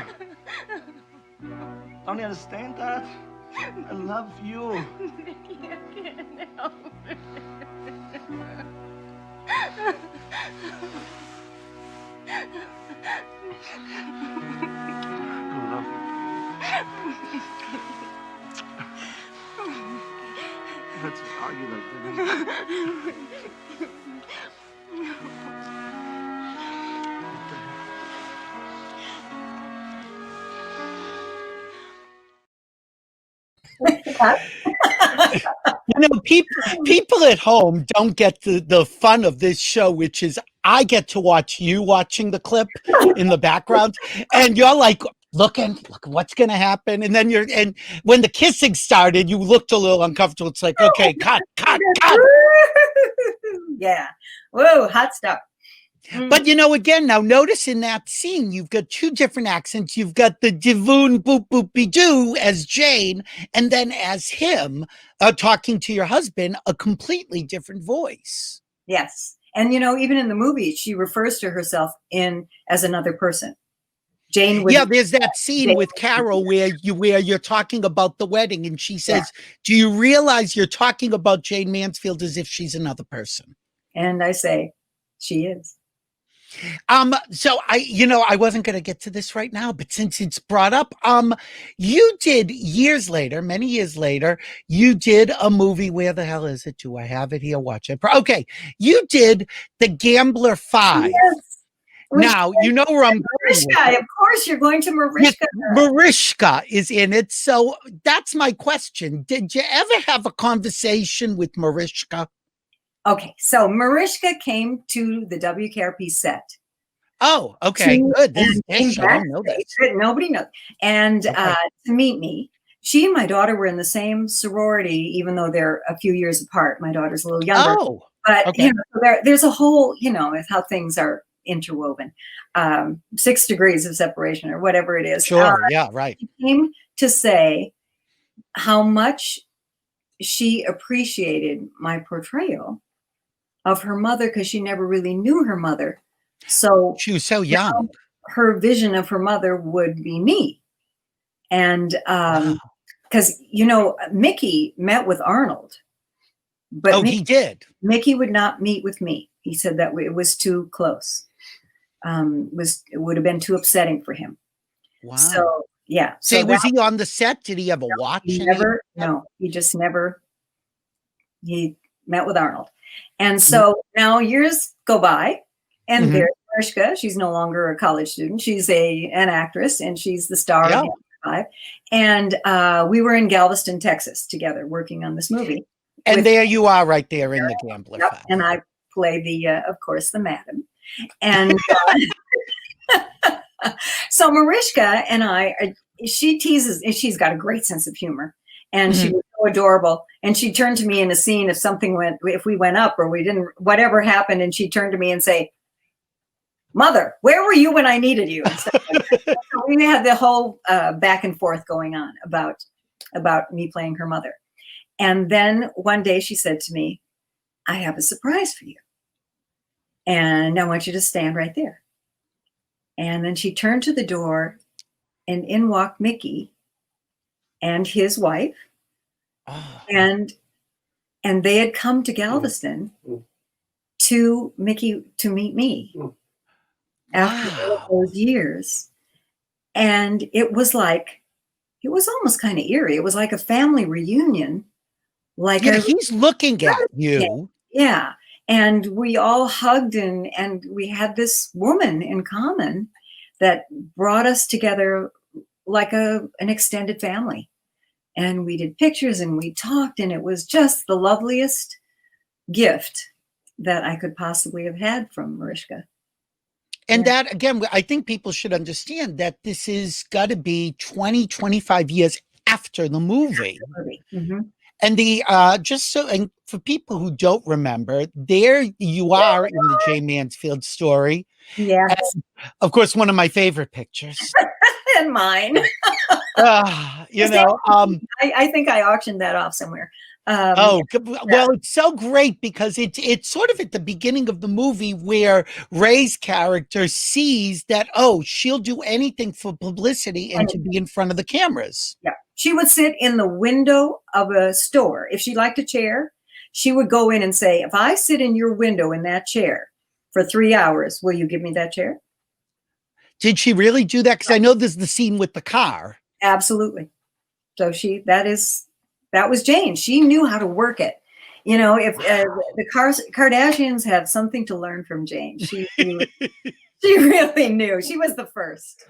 [SPEAKER 9] Don't you understand that? I love you.
[SPEAKER 10] Mickey, I can't help it.
[SPEAKER 9] I love you. Let's argue like
[SPEAKER 2] You know, people at home don't get the fun of this show, which is I get to watch you watching the clip in the background, and you're like, look what's going to happen. And then and when the kissing started, you looked a little uncomfortable. It's like, okay, cut.
[SPEAKER 8] Yeah. Whoa, hot stuff.
[SPEAKER 2] But, you know, again, now notice in that scene, you've got two different accents. You've got the divoon boop boopy doo as Jane, and then as him talking to your husband, a completely different voice.
[SPEAKER 8] Yes. And, you know, even in the movie, she refers to herself as another person. Jane.
[SPEAKER 2] Yeah, there's that scene with Carol where you're talking about the wedding, and she says, do you realize you're talking about Jane Mansfield as if she's another person?
[SPEAKER 8] And I say, she is.
[SPEAKER 2] So I wasn't going to get to this right now, but since it's brought up, you did many years later, you did a movie. Where the hell is it? Do I have it here? Watch it. Okay. You did The Gambler 5. Yes. Now, you know where I'm going.
[SPEAKER 8] Marishka, of course, you're going to Marishka.
[SPEAKER 2] Yes, Marishka is in it. So that's my question. Did you ever have a conversation with Marishka?
[SPEAKER 8] Okay, so Marishka came to the WKRP set.
[SPEAKER 2] Oh, okay, good. I didn't know this.
[SPEAKER 8] Nobody knows. And to meet me, she and my daughter were in the same sorority, even though they're a few years apart. My daughter's a little younger. Oh, but you know, there's a whole, you know, with how things are interwoven. 6 degrees of separation or whatever it is.
[SPEAKER 2] Sure, yeah, right.
[SPEAKER 8] She came to say how much she appreciated my portrayal of her mother, because she never really knew her mother. So
[SPEAKER 2] she was so young.
[SPEAKER 8] Her vision of her mother would be me. And because Mickey met with Arnold, but
[SPEAKER 2] he did.
[SPEAKER 8] Mickey would not meet with me. He said that it was too close. It would have been too upsetting for him.
[SPEAKER 2] Wow.
[SPEAKER 8] So yeah.
[SPEAKER 2] So was he on the set? Did he have a watch?
[SPEAKER 8] No, he just never. He met with Arnold, and so now years go by, and there's Marishka. She's no longer a college student. She's an actress, and she's the star of the Five. And we were in Galveston, Texas, together working on this movie.
[SPEAKER 2] And there you are, right there in the Gambler Five.
[SPEAKER 8] And I play of course, the madam. And so Marishka and I, she teases, and she's got a great sense of humor, and she was so adorable. And she turned to me in a scene if we went up or we didn't, whatever happened, and she'd turn to me and say, "Mother, where were you when I needed you?" So we had the whole back and forth going on about me playing her mother. And then one day she said to me, "I have a surprise for you. And I want you to stand right there." And then she turned to the door, and in walked Mickey and his wife. And they had come to Galveston to meet me after all those years. And it was almost kind of eerie. It was like a family reunion.
[SPEAKER 2] He's looking at you.
[SPEAKER 8] Yeah. And we all hugged, and we had this woman in common that brought us together like an extended family. And we did pictures and we talked, and it was just the loveliest gift that I could possibly have had from Marishka.
[SPEAKER 2] And that, again, I think people should understand that this is got to be 20, 25 years after the movie. And and for people who don't remember, there you are in the Jane Mansfield story.
[SPEAKER 8] Yeah.
[SPEAKER 2] Of course, one of my favorite pictures.
[SPEAKER 8] And mine.
[SPEAKER 2] I
[SPEAKER 8] think I auctioned that off somewhere.
[SPEAKER 2] Well, it's so great because it's sort of at the beginning of the movie where Ray's character sees that, she'll do anything for publicity and to be in front of the cameras.
[SPEAKER 8] Yeah. She would sit in the window of a store. If she liked a chair, she would go in and say, "If I sit in your window in that chair for 3 hours, will you give me that chair?"
[SPEAKER 2] Did she really do that? Because I know there's the scene with the car.
[SPEAKER 8] Absolutely. So that was Jane. She knew how to work it. If the Kardashians have something to learn from Jane, she really knew. She was the first.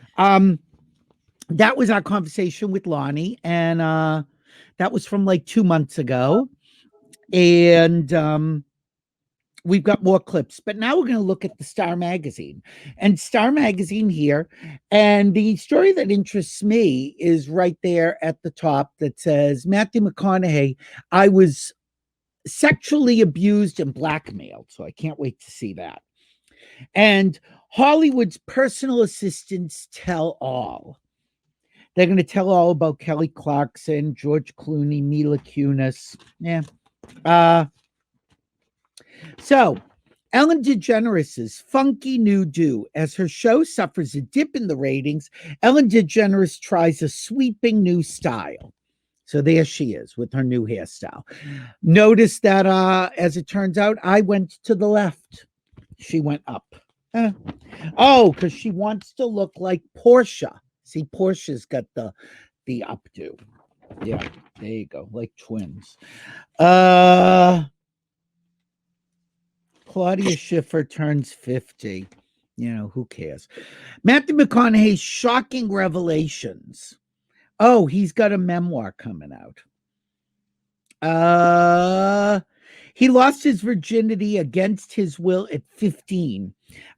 [SPEAKER 2] That was our conversation with Lonnie, and that was from like 2 months ago. And we've got more clips, but now we're going to look at the Star Magazine. And Star Magazine here, and the story that interests me is right there at the top that says, Matthew McConaughey, I was sexually abused and blackmailed. So I can't wait to see that. And Hollywood's personal assistants tell all. They're going to tell all about Kelly Clarkson, George Clooney, Mila Kunis. Yeah. So Ellen DeGeneres' funky new do. As her show suffers a dip in the ratings, Ellen DeGeneres tries a sweeping new style. So there she is with her new hairstyle. Notice that, as it turns out, I went to the left. She went up. Because she wants to look like Portia. See, Portia's got the updo. Yeah, there you go, like twins. Claudia Schiffer turns 50. Who cares? Matthew McConaughey's shocking revelations. Oh, he's got a memoir coming out. He lost his virginity against his will at 15.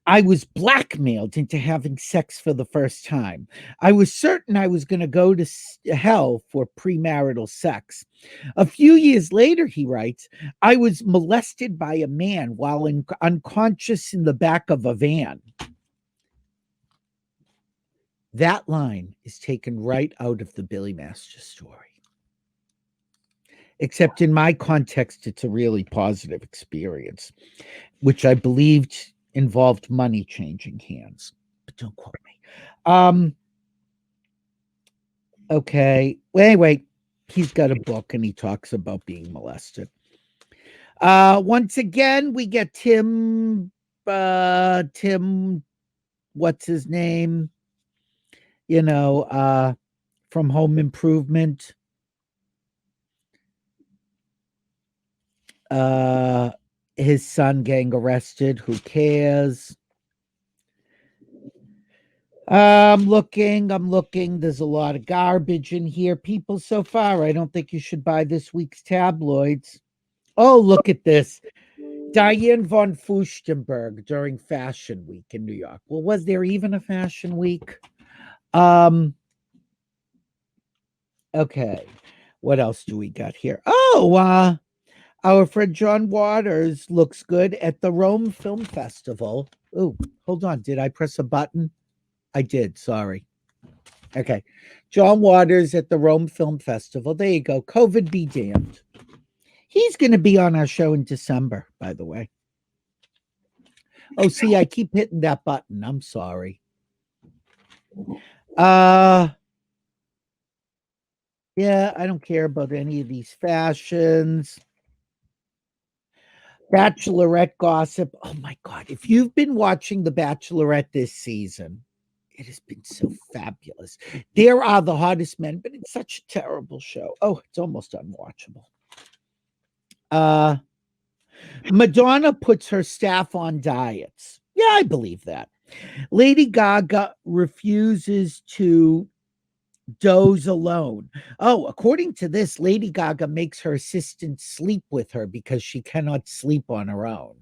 [SPEAKER 2] I was blackmailed into having sex for the first time. I was certain I was going to go to hell for premarital sex. A few years later, he writes, I was molested by a man while unconscious in the back of a van. That line is taken right out of the Billy Master story. Except in my context, it's a really positive experience, which I believed involved money changing hands. But don't quote me. Okay. Well, anyway, He's got a book and he talks about being molested. Once again, we get Tim, what's his name? From Home Improvement. His son getting arrested. Who cares? I'm looking. There's a lot of garbage in here. People, so far, I don't think you should buy this week's tabloids. Oh, look at this. Diane von Furstenberg during Fashion Week in New York. Well, was there even a Fashion Week? Okay. What else do we got here? Oh, our friend John Waters looks good at the Rome Film Festival. Oh, hold on. Did I press a button? I did. Sorry. Okay. John Waters at the Rome Film Festival. There you go. COVID be damned. He's going to be on our show in December, by the way. Oh, see, I keep hitting that button. I'm sorry. Yeah, I don't care about any of these fashions. Bachelorette gossip. Oh my God. If you've been watching The Bachelorette this season, it has been so fabulous. There are the hottest men, but it's such a terrible show. Oh, it's almost unwatchable. Madonna puts her staff on diets. Yeah, I believe that. Lady Gaga refuses to doze alone. Oh, according to this, Lady Gaga makes her assistant sleep with her because she cannot sleep on her own.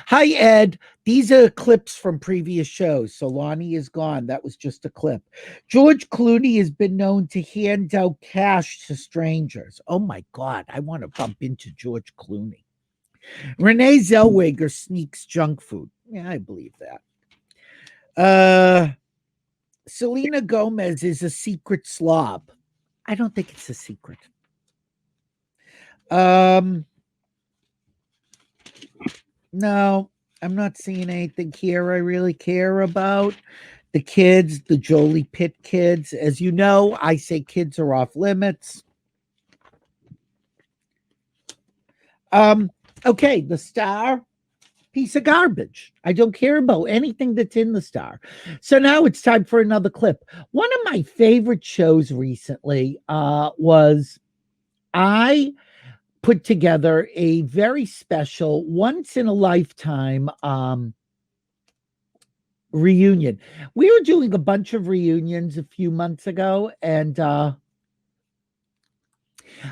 [SPEAKER 2] Hi, Ed. These are clips from previous shows. So Lonnie is gone. That was just a clip. George Clooney has been known to hand out cash to strangers. Oh, my God. I want to bump into George Clooney. Renee Zellweger sneaks junk food. Yeah, I believe that. Selena Gomez is a secret slob. I don't think it's a secret. No, I'm not seeing anything here I really care about. The kids, the Jolie Pitt kids. As you know, I say kids are off limits. Okay, the Star, piece of garbage. I don't care about anything that's in the Star. So now it's time for another clip. One of my favorite shows recently was I put together a very special, once in a lifetime reunion. We were doing a bunch of reunions a few months ago, and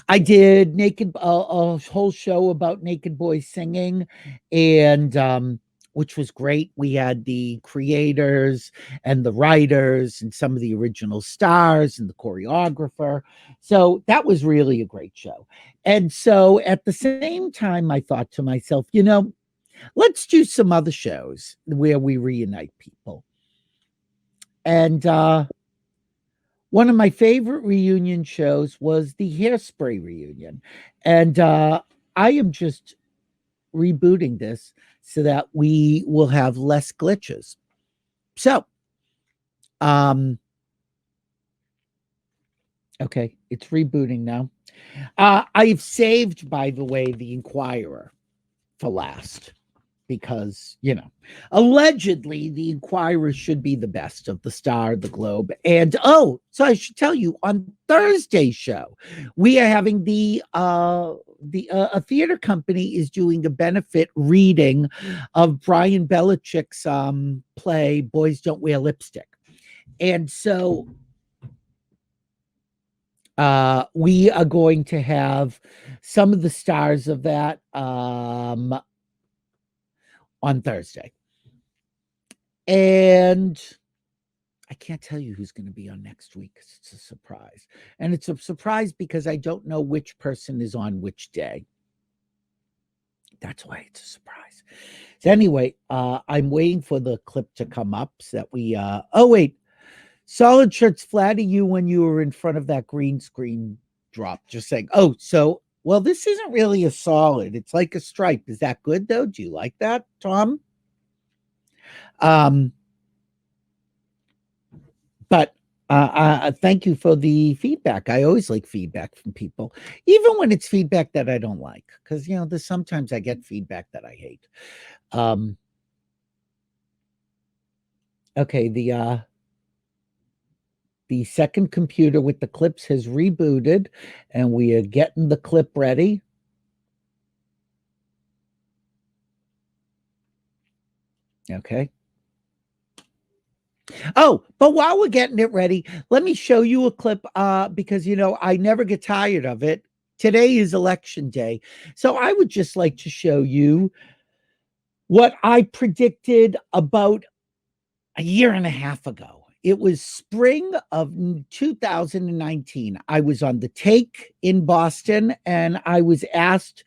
[SPEAKER 2] I did a whole show about naked boys singing, and which was great. We had the creators and the writers and some of the original stars and the choreographer. So that was really a great show. And so at the same time, I thought to myself, let's do some other shows where we reunite people. And one of my favorite reunion shows was the Hairspray reunion. And I am just rebooting this so that we will have less glitches. So, okay, it's rebooting now. I've saved, by the way, the Inquirer for last. Because, allegedly the Inquirer should be the best of the Star, the Globe. And, so I should tell you, on Thursday's show, we are having a theater company is doing a benefit reading of Brian Belichick's play, Boys Don't Wear Lipstick. And so we are going to have some of the stars of that on Thursday. And I can't tell you who's going to be on next week. It's a surprise. And it's a surprise because I don't know which person is on which day. That's why it's a surprise. So anyway, I'm waiting for the clip to come up so that we, oh wait, Solid Shirts flatter you when you were in front of that green screen drop. Just saying, well, this isn't really a solid. It's like a stripe. Is that good, though? Do you like that, Tom? But Thank you for the feedback. I always like feedback from people, even when it's feedback that I don't like, because there's sometimes I get feedback that I hate. Okay, the second computer with the clips has rebooted, and we are getting the clip ready. Okay. Oh, but while we're getting it ready, let me show you a clip because, I never get tired of it. Today is election day. So I would just like to show you what I predicted about a year and a half ago. It was spring of 2019. I was on the take in Boston, and I was asked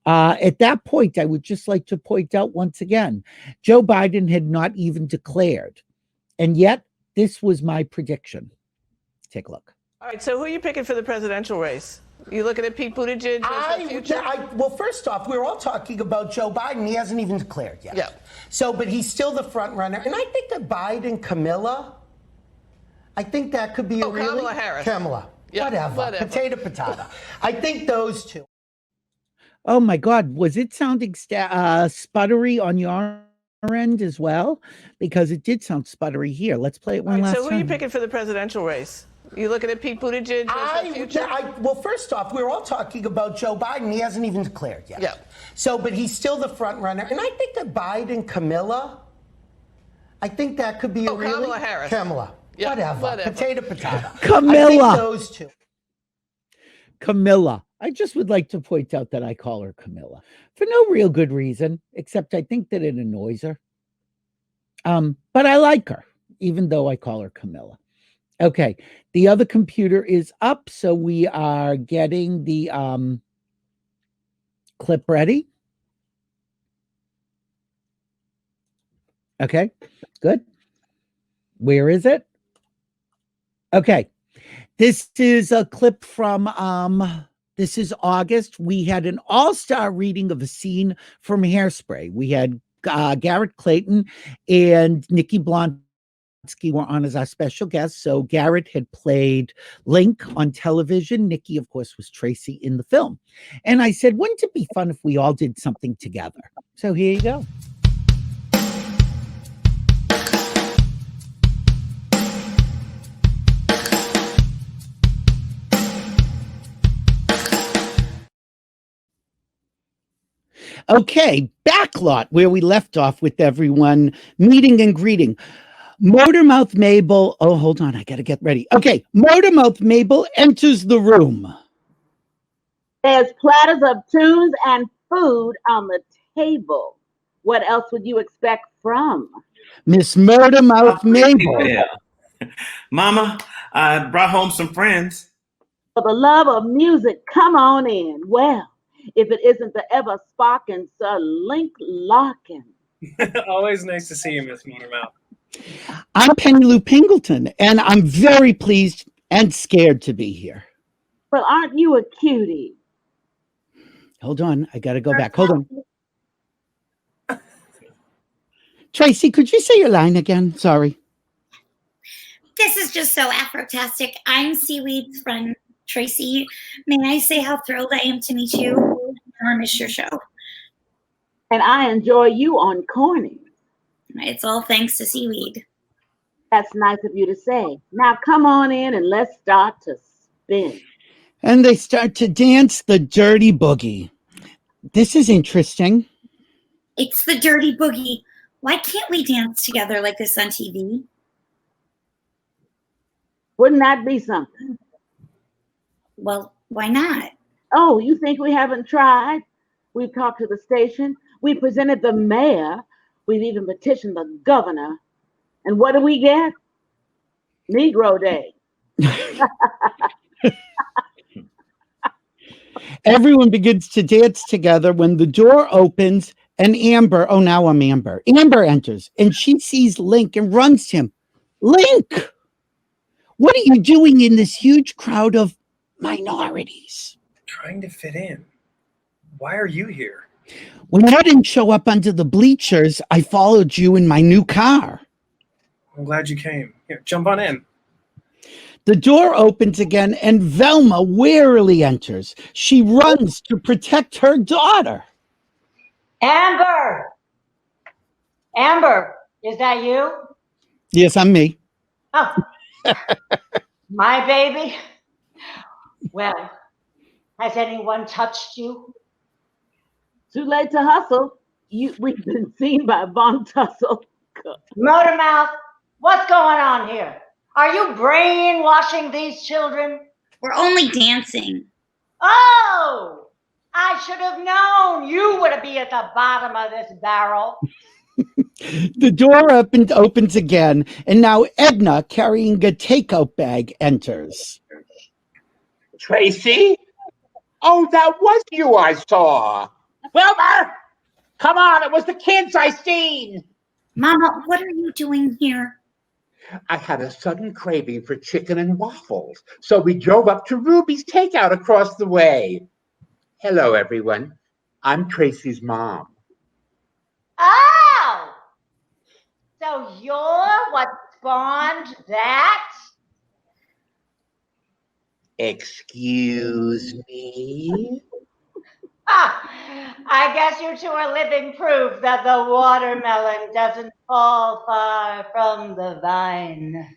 [SPEAKER 2] at that point, I would just like to point out once again, Joe Biden had not even declared. And yet, this was my prediction. Take a look.
[SPEAKER 11] All right, so who are you picking for the presidential race? You looking at Pete Buttigieg as the future?
[SPEAKER 12] Well, first off, we're all talking about Joe Biden. He hasn't even declared yet.
[SPEAKER 11] Yeah.
[SPEAKER 12] So, but he's still the front runner. And I think that Biden, Camilla, I think that could be a really...
[SPEAKER 11] Kamala Harris.
[SPEAKER 12] Kamala.
[SPEAKER 11] Yeah,
[SPEAKER 12] whatever. Potato, potato. I think those two.
[SPEAKER 2] Oh, my God. Was it sounding sputtery on your end as well? Because it did sound sputtery here. Let's play it one last time.
[SPEAKER 11] So who are you picking for the presidential race? You looking at Pete Buttigieg as the future?
[SPEAKER 12] Well, first off, we're all talking about Joe Biden. He hasn't even declared yet.
[SPEAKER 11] Yeah.
[SPEAKER 12] So, but he's still the front runner. And I think that Biden, Camilla, I think that could be a really...
[SPEAKER 11] Kamala Harris.
[SPEAKER 12] Kamala.
[SPEAKER 11] Yeah,
[SPEAKER 12] whatever. Potato, potato.
[SPEAKER 2] Camilla.
[SPEAKER 12] I think those two.
[SPEAKER 2] Camilla. I just would like to point out that I call her Camilla for no real good reason, except I think that it annoys her. But I like her, even though I call her Camilla. Okay, the other computer is up, so we are getting the clip ready. Okay, good. Where is it? Okay, this is a clip from this is August. We had an all-star reading of a scene from Hairspray. We had Garrett Clayton and Nikki Blonsky were on as our special guests. So Garrett had played Link on television. Nikki, of course, was Tracy in the film. And I said, wouldn't it be fun if we all did something together? So here you go. Okay, backlot, where we left off with everyone meeting and greeting. Motormouth Mabel. Oh, hold on. I got to get ready. Okay, Motormouth Mabel enters the room.
[SPEAKER 13] There's platters of tunes and food on the table. What else would you expect from
[SPEAKER 2] Miss Motormouth Mabel?
[SPEAKER 14] Yeah. Mama, I brought home some friends.
[SPEAKER 13] For the love of music, come on in. Well, if it isn't the ever sparking Sir Link Larkin.
[SPEAKER 15] Always nice to see you, Miss Motormouth.
[SPEAKER 2] I'm Penny Lou Pingleton, and I'm very pleased and scared to be here.
[SPEAKER 13] Well, aren't you a cutie?
[SPEAKER 2] Hold on. I got to go back. Hold on. Tracy, could you say your line again? Sorry.
[SPEAKER 16] This is just so Afro-tastic. I'm Seaweed's friend, Tracy. May I say how thrilled I am to meet you? I miss your show.
[SPEAKER 13] And I enjoy you on Corny.
[SPEAKER 16] It's all thanks to Seaweed.
[SPEAKER 13] That's nice of you to say. Now come on in and let's start to spin.
[SPEAKER 2] And they start to dance the dirty boogie. This is interesting.
[SPEAKER 16] It's the dirty boogie. Why can't we dance together like this on TV?
[SPEAKER 13] Wouldn't that be something?
[SPEAKER 16] Well, why not?
[SPEAKER 13] Oh, you think we haven't tried? We've talked to the station. We presented the mayor. We've even petitioned the governor. And what do we get? Negro Day.
[SPEAKER 2] Everyone begins to dance together when the door opens and Amber, oh, now I'm Amber. Amber enters and she sees Link and runs to him. Link, what are you doing in this huge crowd of minorities?
[SPEAKER 15] Trying to fit in. Why are you here?
[SPEAKER 2] When you didn't show up under the bleachers, I followed you in my new car.
[SPEAKER 15] I'm glad you came. Here, jump on in.
[SPEAKER 2] The door opens again, and Velma wearily enters. She runs to protect her daughter.
[SPEAKER 17] Amber! Amber, is that you?
[SPEAKER 2] Yes, I'm me.
[SPEAKER 17] Oh, my baby? Well, has anyone touched you?
[SPEAKER 13] Too late to hustle. We've been seen by Von Tussle.
[SPEAKER 17] Motormouth, what's going on here? Are you brainwashing these children?
[SPEAKER 16] We're only dancing.
[SPEAKER 17] Oh, I should have known you would be at the bottom of this barrel.
[SPEAKER 2] The door opens again, and now Edna, carrying a takeout bag, enters.
[SPEAKER 18] Tracy? Oh, that was you I saw. Wilbur! Come on, it was the kids I seen.
[SPEAKER 16] Mama, what are you doing here?
[SPEAKER 18] I had a sudden craving for chicken and waffles, so we drove up to Ruby's Takeout across the way. Hello, everyone. I'm Tracy's mom.
[SPEAKER 17] Oh! So you're what spawned that?
[SPEAKER 18] Excuse me?
[SPEAKER 17] I guess you two are living proof that the watermelon doesn't fall far from the vine.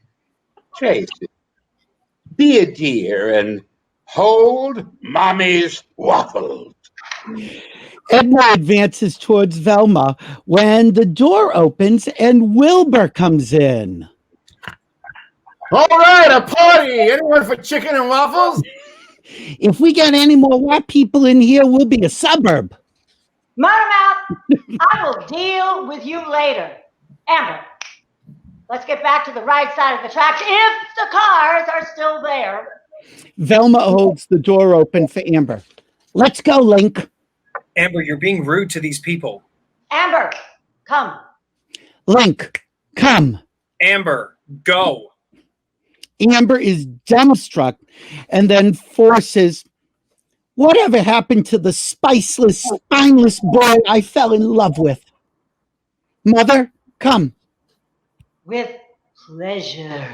[SPEAKER 18] Tracy, be a dear and hold Mommy's waffles.
[SPEAKER 2] Edna advances towards Velma when the door opens and Wilbur comes in.
[SPEAKER 19] All right, a party. Anyone for chicken and waffles?
[SPEAKER 2] If we get any more white people in here, we'll be a suburb.
[SPEAKER 17] Motormouth, I will deal with you later. Amber, let's get back to the right side of the tracks if the cars are still there.
[SPEAKER 2] Velma holds the door open for Amber. Let's go, Link.
[SPEAKER 15] Amber, you're being rude to these people.
[SPEAKER 17] Amber, come.
[SPEAKER 2] Link, come.
[SPEAKER 15] Amber, go.
[SPEAKER 2] Amber is dumbstruck and then forces, whatever happened to the spiceless, spineless boy I fell in love with? Mother, come.
[SPEAKER 17] With pleasure.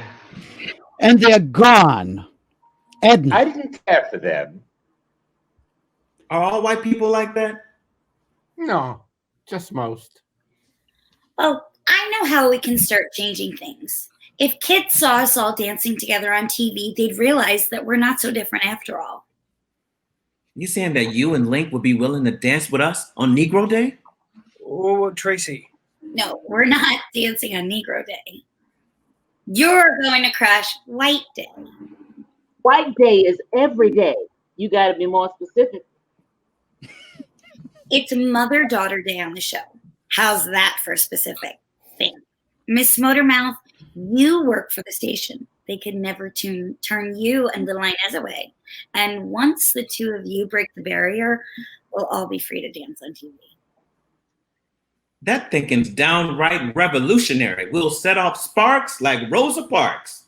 [SPEAKER 2] And they're gone. Edna.
[SPEAKER 18] I didn't care for them.
[SPEAKER 14] Are all white people like that?
[SPEAKER 19] No, just most.
[SPEAKER 16] Oh, I know how we can start changing things. If kids saw us all dancing together on TV, they'd realize that we're not so different after all.
[SPEAKER 14] You saying that you and Link would be willing to dance with us on Negro Day?
[SPEAKER 15] Oh, Tracy.
[SPEAKER 16] No, we're not dancing on Negro Day. You're going to crash White Day.
[SPEAKER 13] White Day is every day. You got to be more specific.
[SPEAKER 16] It's Mother-Daughter Day on the show. How's that for a specific thing? Miss Motormouth, you work for the station. They could never turn you and Little Inez away. And once the two of you break the barrier, we'll all be free to dance on TV.
[SPEAKER 14] That thinking's downright revolutionary. We'll set off sparks like Rosa Parks.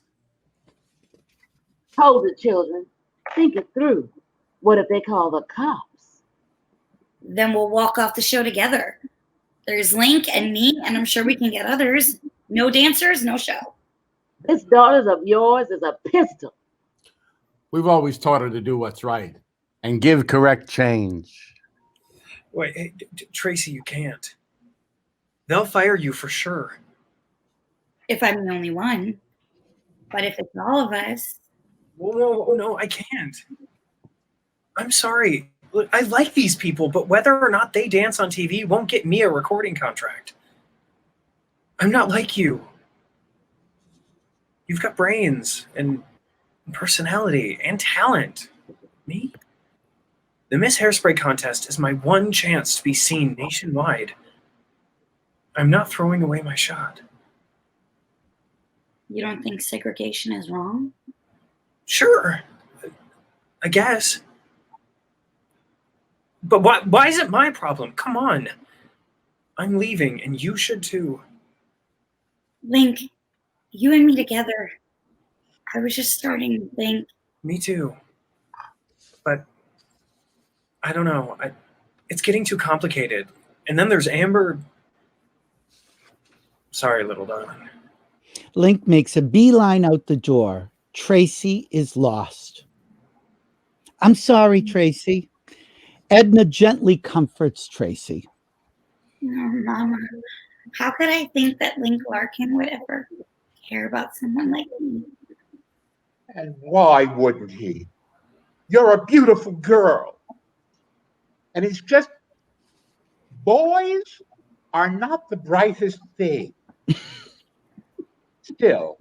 [SPEAKER 13] Hold it, children. Think it through. What if they call the cops?
[SPEAKER 16] Then we'll walk off the show together. There's Link and me, and I'm sure we can get others. No dancers, no show.
[SPEAKER 13] This daughter of yours is a pistol.
[SPEAKER 19] We've always taught her to do what's right and give correct change.
[SPEAKER 15] Wait, hey, Tracy, you can't. They'll fire you for sure.
[SPEAKER 16] If I'm the only one. But if it's all of us.
[SPEAKER 15] Whoa, no, I can't. I'm sorry. Look, I like these people, but whether or not they dance on TV won't get me a recording contract. I'm not like you. You've got brains and personality and talent. Me? The Miss Hairspray contest is my one chance to be seen nationwide. I'm not throwing away my shot.
[SPEAKER 16] You don't think segregation is wrong?
[SPEAKER 15] Sure. I guess. But why is it my problem? Come on. I'm leaving, and you should too.
[SPEAKER 16] Link, you and me together. I was just starting, Link.
[SPEAKER 15] Me too. But I don't know. It's getting too complicated. And then there's Amber. Sorry, little darling.
[SPEAKER 2] Link makes a beeline out the door. Tracy is lost. I'm sorry, Tracy. Edna gently comforts Tracy.
[SPEAKER 16] Oh, Mama, how could I think that Link Larkin would ever care about someone like me?
[SPEAKER 18] And why wouldn't he? You're a beautiful girl. And it's just, boys are not the brightest thing. Still,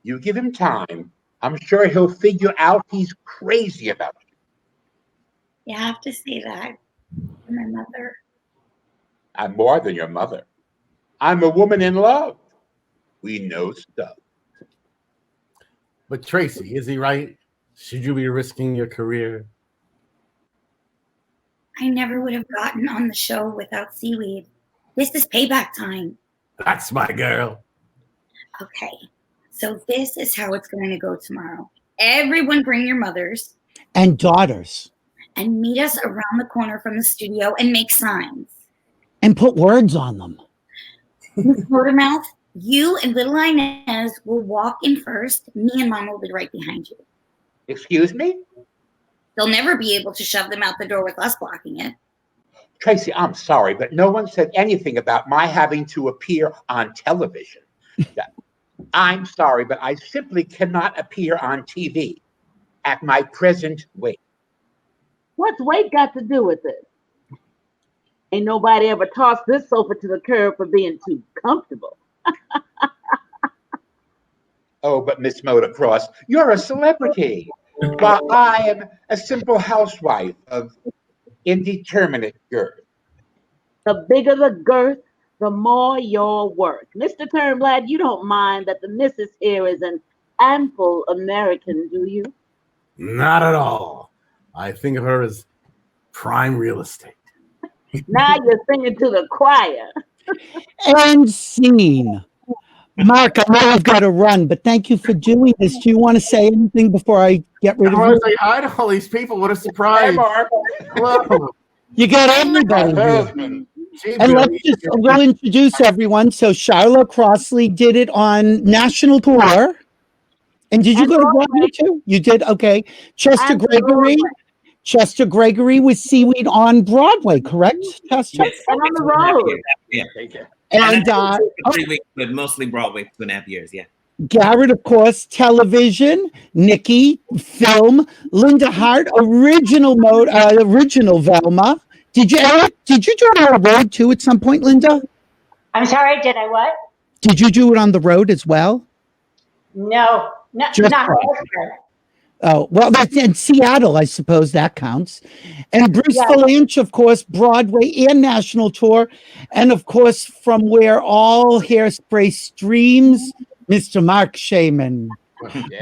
[SPEAKER 18] you give him time. I'm sure he'll figure out he's crazy about you.
[SPEAKER 16] You have to say that to my mother.
[SPEAKER 18] I'm more than your mother. I'm a woman in love. We know stuff.
[SPEAKER 19] But Tracy, is he right? Should you be risking your career?
[SPEAKER 16] I never would have gotten on the show without seaweed. This is payback time.
[SPEAKER 19] That's my girl.
[SPEAKER 16] Okay, so this is how it's going to go tomorrow. Everyone bring your mothers.
[SPEAKER 2] And daughters.
[SPEAKER 16] And meet us around the corner from the studio and make signs.
[SPEAKER 2] And put words on them.
[SPEAKER 16] Miss Motormouth, you and little Inez will walk in first. Me and Mom will be right behind you.
[SPEAKER 18] Excuse me?
[SPEAKER 16] They'll never be able to shove them out the door with us blocking it.
[SPEAKER 18] Tracy, I'm sorry, but no one said anything about my having to appear on television. I'm sorry, but I simply cannot appear on TV at my present weight.
[SPEAKER 13] What's weight got to do with it? Ain't nobody ever tossed this sofa to the curb for being too comfortable.
[SPEAKER 18] Oh, but Miss Motocross, you're a celebrity. While I am a simple housewife of indeterminate girth.
[SPEAKER 13] The bigger the girth, the more your worth. Mr. Turnblad, you don't mind that the missus here is an ample American, do you?
[SPEAKER 19] Not at all. I think of her as prime real estate.
[SPEAKER 13] Now you're singing to the choir.
[SPEAKER 2] And scene. Mark, I know I've got to run, but thank you for doing this. Do you want to say anything before I get rid of
[SPEAKER 19] I want
[SPEAKER 2] you?
[SPEAKER 19] to say hi to all these people. What a surprise.
[SPEAKER 18] Hey, Mark.
[SPEAKER 2] Hello. You got everybody here. And we'll introduce everyone. So Charlotte Crossley did it on national tour. And did you go to Broadway too? You did? Okay. Chester Gregory was Seaweed on Broadway, correct, Chester?
[SPEAKER 15] Yes.
[SPEAKER 13] And on the road.
[SPEAKER 14] Yeah.
[SPEAKER 2] And
[SPEAKER 14] 3 weeks, but mostly Broadway, 2.5 years. Yeah.
[SPEAKER 2] Garrett, of course, television. Nikki, film. Linda Hart, original Velma. Did you do it on the road too at some point, Linda?
[SPEAKER 17] I'm sorry, did I what?
[SPEAKER 2] Did you do it on the road as well?
[SPEAKER 17] No,
[SPEAKER 2] Just
[SPEAKER 17] not
[SPEAKER 2] Broadway.
[SPEAKER 17] Hairspray.
[SPEAKER 2] Oh, well, that's in Seattle, I suppose that counts. And Bruce
[SPEAKER 17] Yeah.
[SPEAKER 2] Valanche, of course, Broadway and national tour. And of course, from where all Hairspray streams, Mr. Mark Shaman,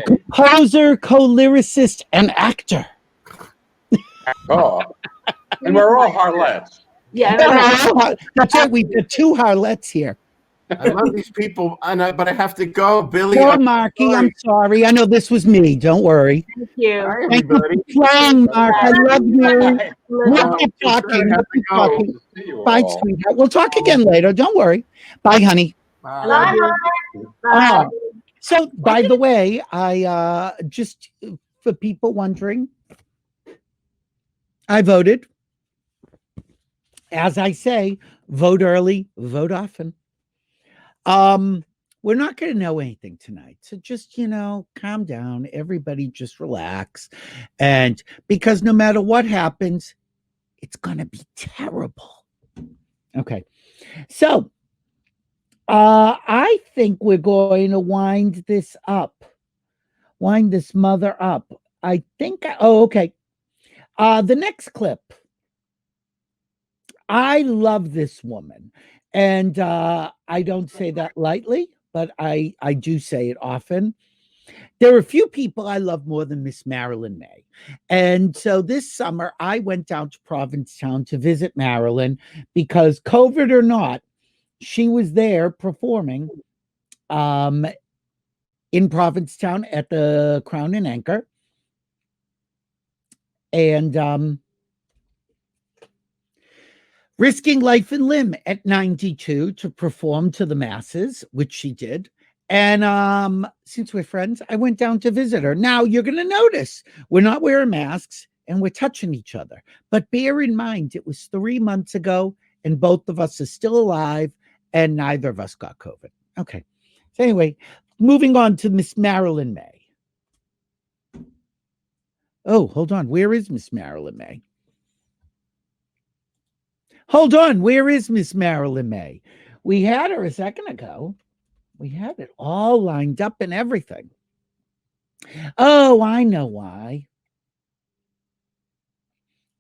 [SPEAKER 2] composer, co-lyricist, and actor.
[SPEAKER 18] Oh, and we're all harlots.
[SPEAKER 13] Yeah,
[SPEAKER 2] that's right. We've got 2 harlots here.
[SPEAKER 19] I love these people, but I have to go. Billy.
[SPEAKER 2] Poor Marky, I'm sorry. I know this was me. Don't worry.
[SPEAKER 13] Thank you.
[SPEAKER 19] Hi,
[SPEAKER 2] Thank you
[SPEAKER 19] everybody.
[SPEAKER 2] for playing, Mark. I love you. We'll keep talking.
[SPEAKER 19] I have to go.
[SPEAKER 2] Bye, sweetheart. We'll talk again later. Don't worry. Bye, honey.
[SPEAKER 17] Bye.
[SPEAKER 2] So, by the way, I just for people wondering, I voted. As I say, vote early, vote often. We're not going to know anything tonight. So just, calm down. Everybody just relax. And because no matter what happens, it's going to be terrible. Okay. So, I think we're going to wind this mother up. I think, okay. The next clip. I love this woman. And I don't say that lightly, but I do say it often. There are a few people I love more than Miss Marilyn Maye. And so this summer, I went down to Provincetown to visit Marilyn because COVID or not, she was there performing in Provincetown at the Crown and Anchor. And risking life and limb at 92 to perform to the masses, which she did. And since we're friends, I went down to visit her. Now you're going to notice we're not wearing masks and we're touching each other. But bear in mind, it was 3 months ago and both of us are still alive and neither of us got COVID. Okay. So anyway, moving on to Miss Marilyn Maye. Oh, hold on. Where is Miss Marilyn Maye? Hold on. Where is Miss Marilyn Maye? We had her a second ago. We had it all lined up and everything. Oh, I know why.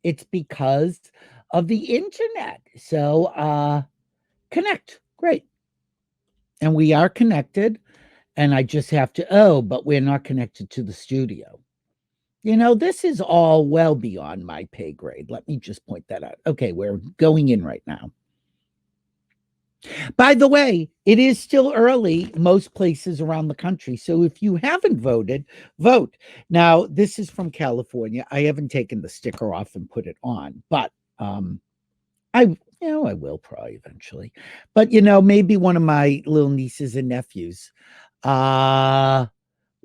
[SPEAKER 2] It's because of the internet. So connect. Great. And we are connected. And I just have to, but we're not connected to the studio. You know, this is all well beyond my pay grade. Let me just point that out. Okay, we're going in right now. By the way, it is still early most places around the country. So if you haven't voted, vote. Now, this is from California. I haven't taken the sticker off and put it on, but I will probably eventually. But, maybe one of my little nieces and nephews will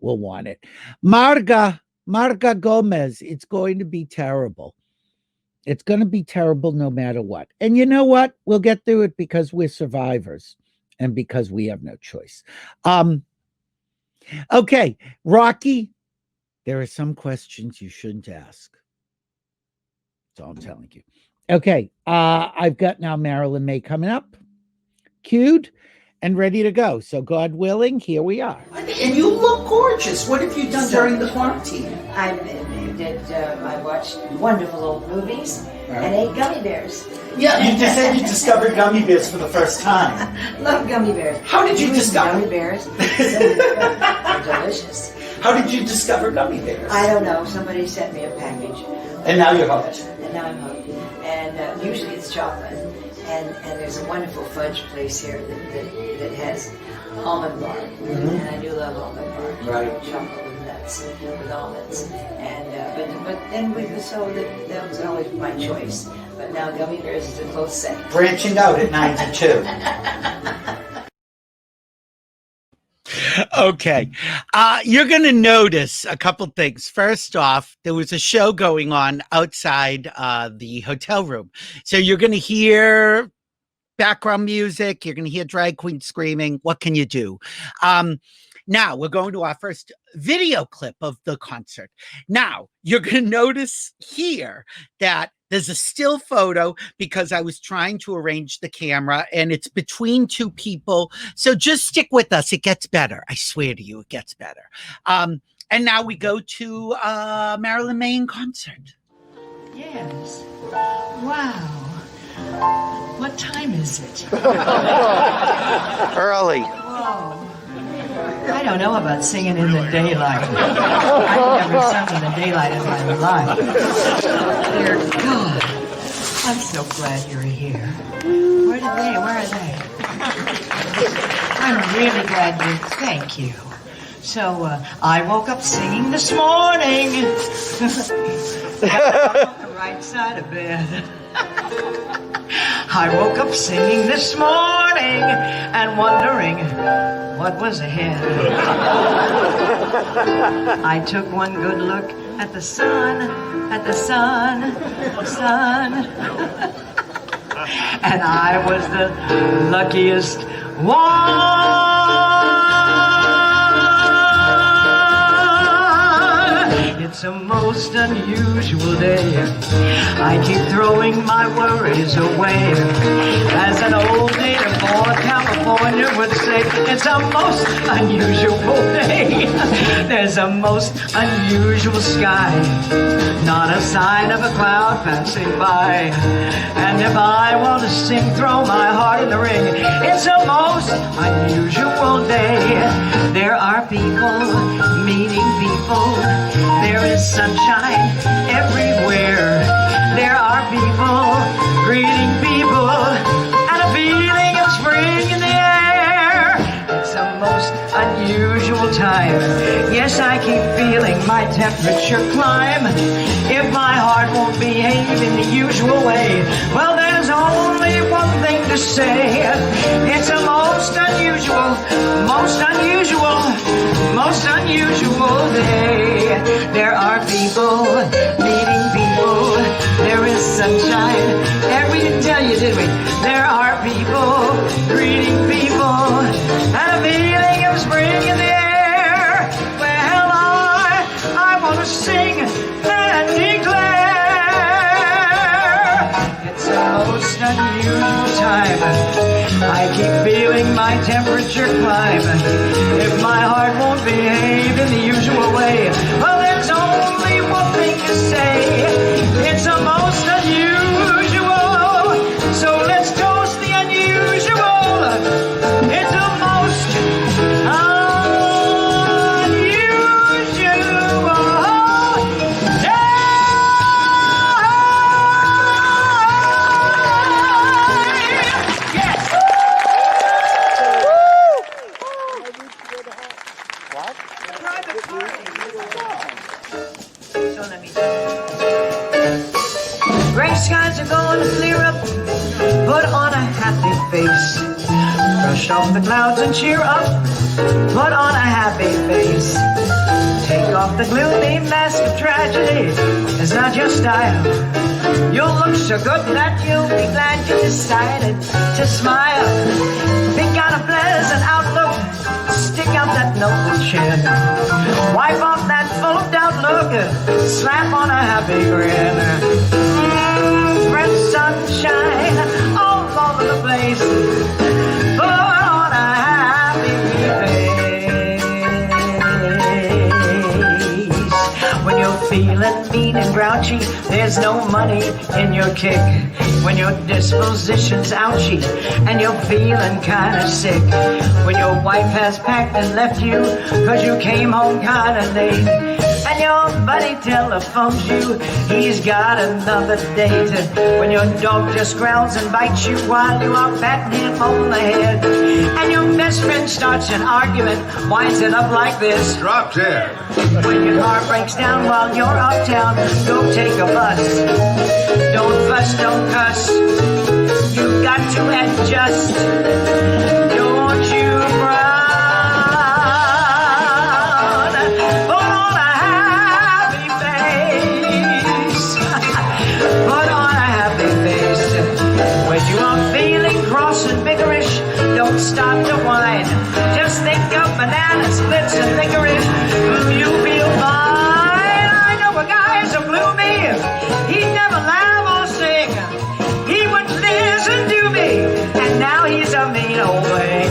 [SPEAKER 2] want it. Marga Gomez, it's going to be terrible. It's going to be terrible no matter what. And you know what? We'll get through it because we're survivors and because we have no choice. Okay, Rocky, there are some questions you shouldn't ask. That's all I'm telling you. Okay, I've got now Marilyn Maye coming up, cued and ready to go. So God willing, here we are. And you look gorgeous. What have you done during the quarantine?
[SPEAKER 20] I watched wonderful old movies and ate gummy bears.
[SPEAKER 2] Yeah, you just said you discovered gummy bears for the first time.
[SPEAKER 20] Love gummy bears.
[SPEAKER 2] How did you discover
[SPEAKER 20] gummy bears? They're delicious.
[SPEAKER 2] How did you discover gummy bears?
[SPEAKER 20] I don't know. Somebody sent me a package.
[SPEAKER 2] And now you're hooked.
[SPEAKER 20] And now I'm hooked. And usually it's chocolate. And there's a wonderful fudge place here that has almond bar. Mm-hmm. And I do love almond bar.
[SPEAKER 2] Right.
[SPEAKER 20] Chocolate with nuts, with almonds. And but then that was always my choice. But now gummy bears is a close second.
[SPEAKER 2] Branching out at 92. Okay. You're going to notice a couple things. First off, there was a show going on outside the hotel room. So you're going to hear background music. You're going to hear drag queens screaming. What can you do? Now we're going to our first video clip of the concert. Now you're going to notice here that there's a still photo because I was trying to arrange the camera and it's between two people. So just stick with us. It gets better. I swear to you, it gets better. And now we go to Marilyn Maye in concert.
[SPEAKER 21] Yes. Wow. What time is it?
[SPEAKER 2] Early.
[SPEAKER 21] Whoa. I don't know about singing in the daylight. I've never sung in the daylight in my life. Dear God, I'm so glad you're here. Where are they? I'm really glad thank you. So, I woke up singing this morning. On the right side of bed. I woke up singing this morning and wondering what was ahead. I took one good look at the sun, and I was the luckiest one. It's a most unusual day. I keep throwing my worries away. As an old native born California would say, it's a most unusual day. There's a most unusual sky. Not a sign of a cloud passing by. And if I want to sing, throw my heart in the ring. It's a most unusual day. There are people meeting people. There is sunshine everywhere. There are people greeting people and a feeling of spring in the air. It's a most unusual time. Yes, I keep feeling my temperature climb. If my heart won't behave in the usual way, well, there's only one thing thing to say. It's a most unusual day. There are people meeting people. There is sunshine. And we didn't tell you, did we? There are people greeting people. And a feeling of spring in the air. Well, I want to sing and declare. It's a most unusual time. I keep feeling my temperature climb. If my heart won't behave in the usual way, well, there's only one thing to say. It's a most unusual. So let's toast the unusual. It's a most skies are going to clear up. Put on a happy face. Brush off the clouds and cheer up. Put on a happy face. Take off the gloomy mask of tragedy. It's not your style. You'll look so good that you'll be glad you decided to smile. Pick out a pleasant outlook. Stick out that noble chin. Wipe off that full of doubt look. Slap on a happy grin. Spread sunshine all over the place. Put on a happy face. When you're feeling mean and grouchy, there's no money in your kick. When your disposition's ouchy and you're feeling kind of sick. When your wife has packed and left you 'cause you came home kind of late. And your buddy telephones you, he's got another date. When your dog just growls and bites you while you are patting him on the head. And your best friend starts an argument, winds it up like this.
[SPEAKER 1] Drop dead.
[SPEAKER 21] When your car breaks down while you're uptown, go take a bus. Don't fuss, don't cuss. You've got to adjust. Don't you frown. You are feeling cross and vigorous, don't start to whine. Just think of banana splits and licorice. You'll feel fine. I know a guy so gloomy, he'd never laugh or sing. He wouldn't listen to me, and now he's a mean old thing.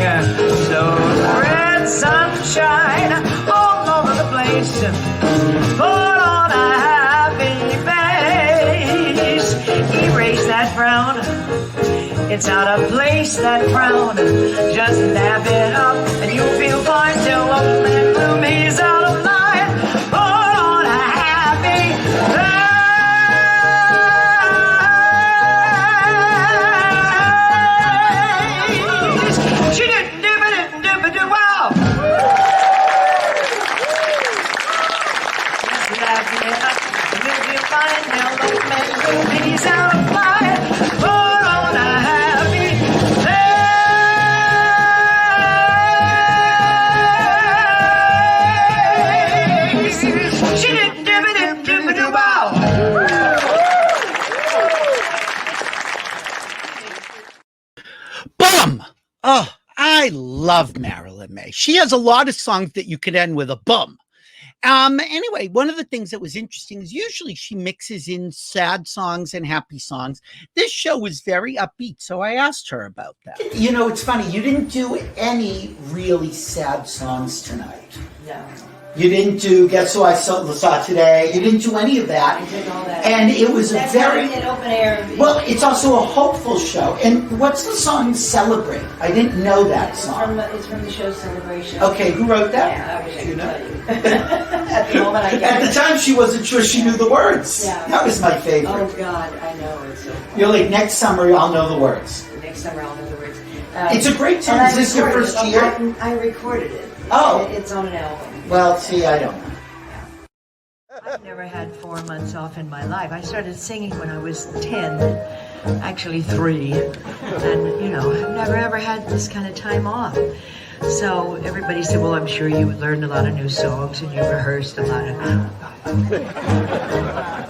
[SPEAKER 21] So spread sunshine all over the place. Put on a happy face. Erase that frown. It's out of place, that frown. Just dab it up and you'll feel fine. Till old man Gloomy's out of line. Put on a happy face. She didn't dip it, wow. Just dab it up and you'll feel fine. Till old man Gloomy's out of line. Put on a
[SPEAKER 2] Bum! Oh, I love Marilyn Maye. She has a lot of songs that you could end with a bum. Anyway, one of the things that was interesting is usually she mixes in sad songs and happy songs. This show was very upbeat, so I asked her about that. You know, it's funny. You didn't do any really sad songs tonight.
[SPEAKER 20] No.
[SPEAKER 2] You didn't do Guess Who I Saw Today. You didn't do any of that.
[SPEAKER 20] I did all that.
[SPEAKER 2] And it was
[SPEAKER 20] That's
[SPEAKER 2] very...
[SPEAKER 20] an open air.
[SPEAKER 2] Well, it's also a hopeful show. And what's the song Celebrate? I didn't know that song.
[SPEAKER 20] It's from the show Celebration.
[SPEAKER 2] Okay, who wrote that?
[SPEAKER 20] Yeah, I wish I
[SPEAKER 2] Do you
[SPEAKER 20] could
[SPEAKER 2] know?
[SPEAKER 20] tell you. At the moment, I
[SPEAKER 2] At
[SPEAKER 20] can't.
[SPEAKER 2] the time, she wasn't sure she knew the words.
[SPEAKER 20] Yeah.
[SPEAKER 2] That was my favorite.
[SPEAKER 20] Oh, God, I know. It's so funny.
[SPEAKER 2] You're like, next summer, I'll know the words.
[SPEAKER 20] Next summer, I'll know the words.
[SPEAKER 2] It's a great tune.
[SPEAKER 20] And I
[SPEAKER 2] Is this your
[SPEAKER 20] recorded
[SPEAKER 2] first
[SPEAKER 20] it.
[SPEAKER 2] year?
[SPEAKER 20] I recorded it.
[SPEAKER 2] Oh.
[SPEAKER 20] It's on an album.
[SPEAKER 2] Well, see, I don't know.
[SPEAKER 20] I've never had 4 months off in my life. I started singing when I was 10. actually 3. And, you know, I've never ever had this kind of time off. So everybody said, well, I'm sure you learned a lot of new songs and you rehearsed a lot of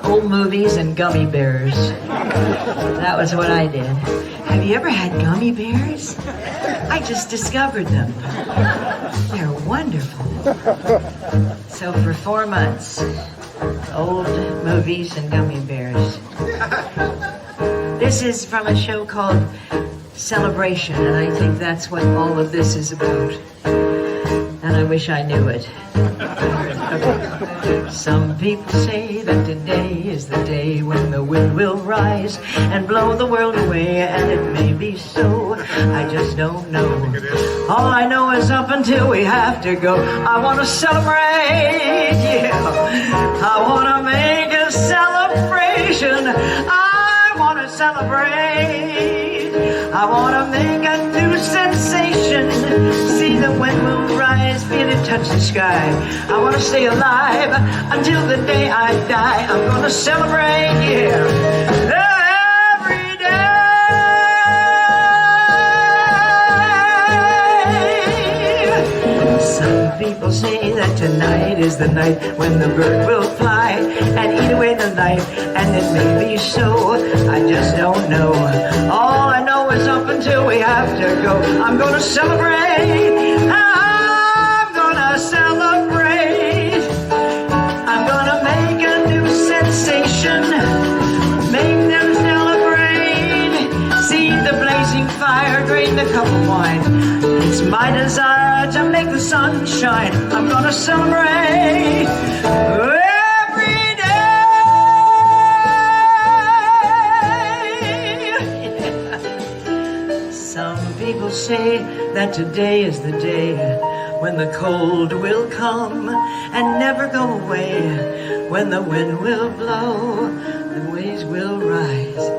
[SPEAKER 20] old movies and gummy bears. That was what I did. Have you ever had gummy bears? I just discovered them. They're wonderful. So for 4 months, old movies and gummy bears. This is from a show called Celebration, and I think that's what all of this is about. And I wish I knew it. Okay. Some people say that today is the day when the wind will rise and blow the world away, and it may be so. I just don't know. All I know is up until we have to go, I want to celebrate, yeah. I want to make a celebration. I want to celebrate. I want to make a new sensation. See the wind will rise, feel it touch the sky. I want to stay alive until the day I die. I'm going to celebrate, yeah, every day. Some people say that tonight is the night when the bird will fly and eat away the night, and it may be so. I just don't know. All I know is up until we have to go, I'm going to celebrate. I'm going to celebrate. I'm going to make a new sensation. Make them celebrate. See the blazing fire, drain the cup of wine. It's my desire to make the sun shine. I'm going to celebrate. People say that today is the day when the cold will come and never go away, when the wind will blow, the waves will rise.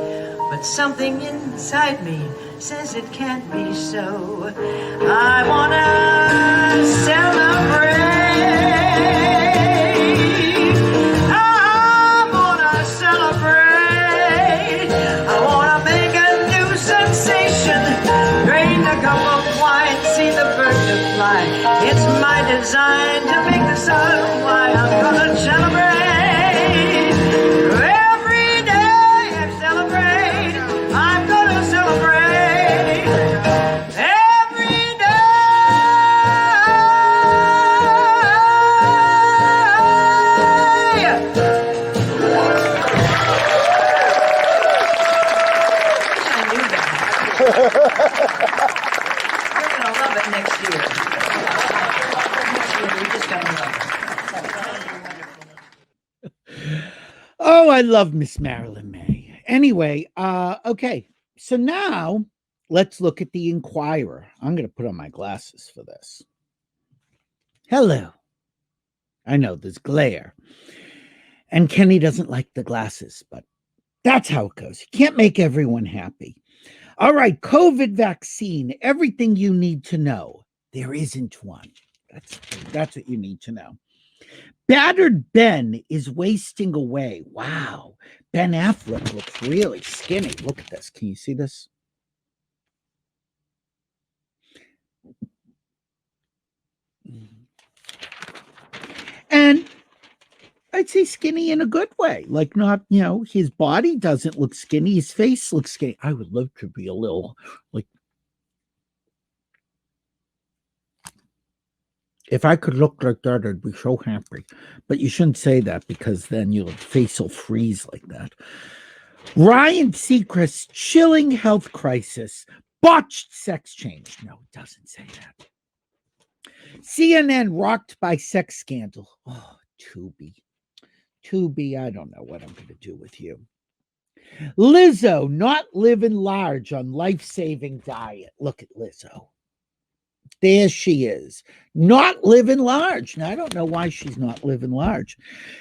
[SPEAKER 20] But something inside me says it can't be so. I want to celebrate. I want to celebrate. I want to make a new sensation. Drain a cup of wine, see the bird to fly. It's my design to make the sun fly. I'm gonna celebrate. Every day I celebrate. I'm gonna celebrate. Every We're gonna love it next year. We're just gonna love it.
[SPEAKER 2] Oh, I love Miss Marilyn Maye. Anyway, okay. So now let's look at the Inquirer. I'm going to put on my glasses for this. Hello. I know there's glare. And Kenny doesn't like the glasses, but that's how it goes. You can't make everyone happy. All right, COVID vaccine, everything you need to know. There isn't one. That's what you need to know. Battered Ben is wasting away. Wow. Ben Affleck looks really skinny. Look at this. Can you see this? And I'd say skinny in a good way. Like not, you know, his body doesn't look skinny. His face looks skinny. I would love to be a little like, if I could look like that, I'd be so happy. But you shouldn't say that because then your face will freeze like that. Ryan Seacrest's chilling health crisis. Botched sex change. No, it doesn't say that. CNN rocked by sex scandal. Oh, Tubi. Tubi, I don't know what I'm going to do with you. Lizzo not living large on life-saving diet. Look at Lizzo. There she is. Not living large. Now, I don't know why she's not living large.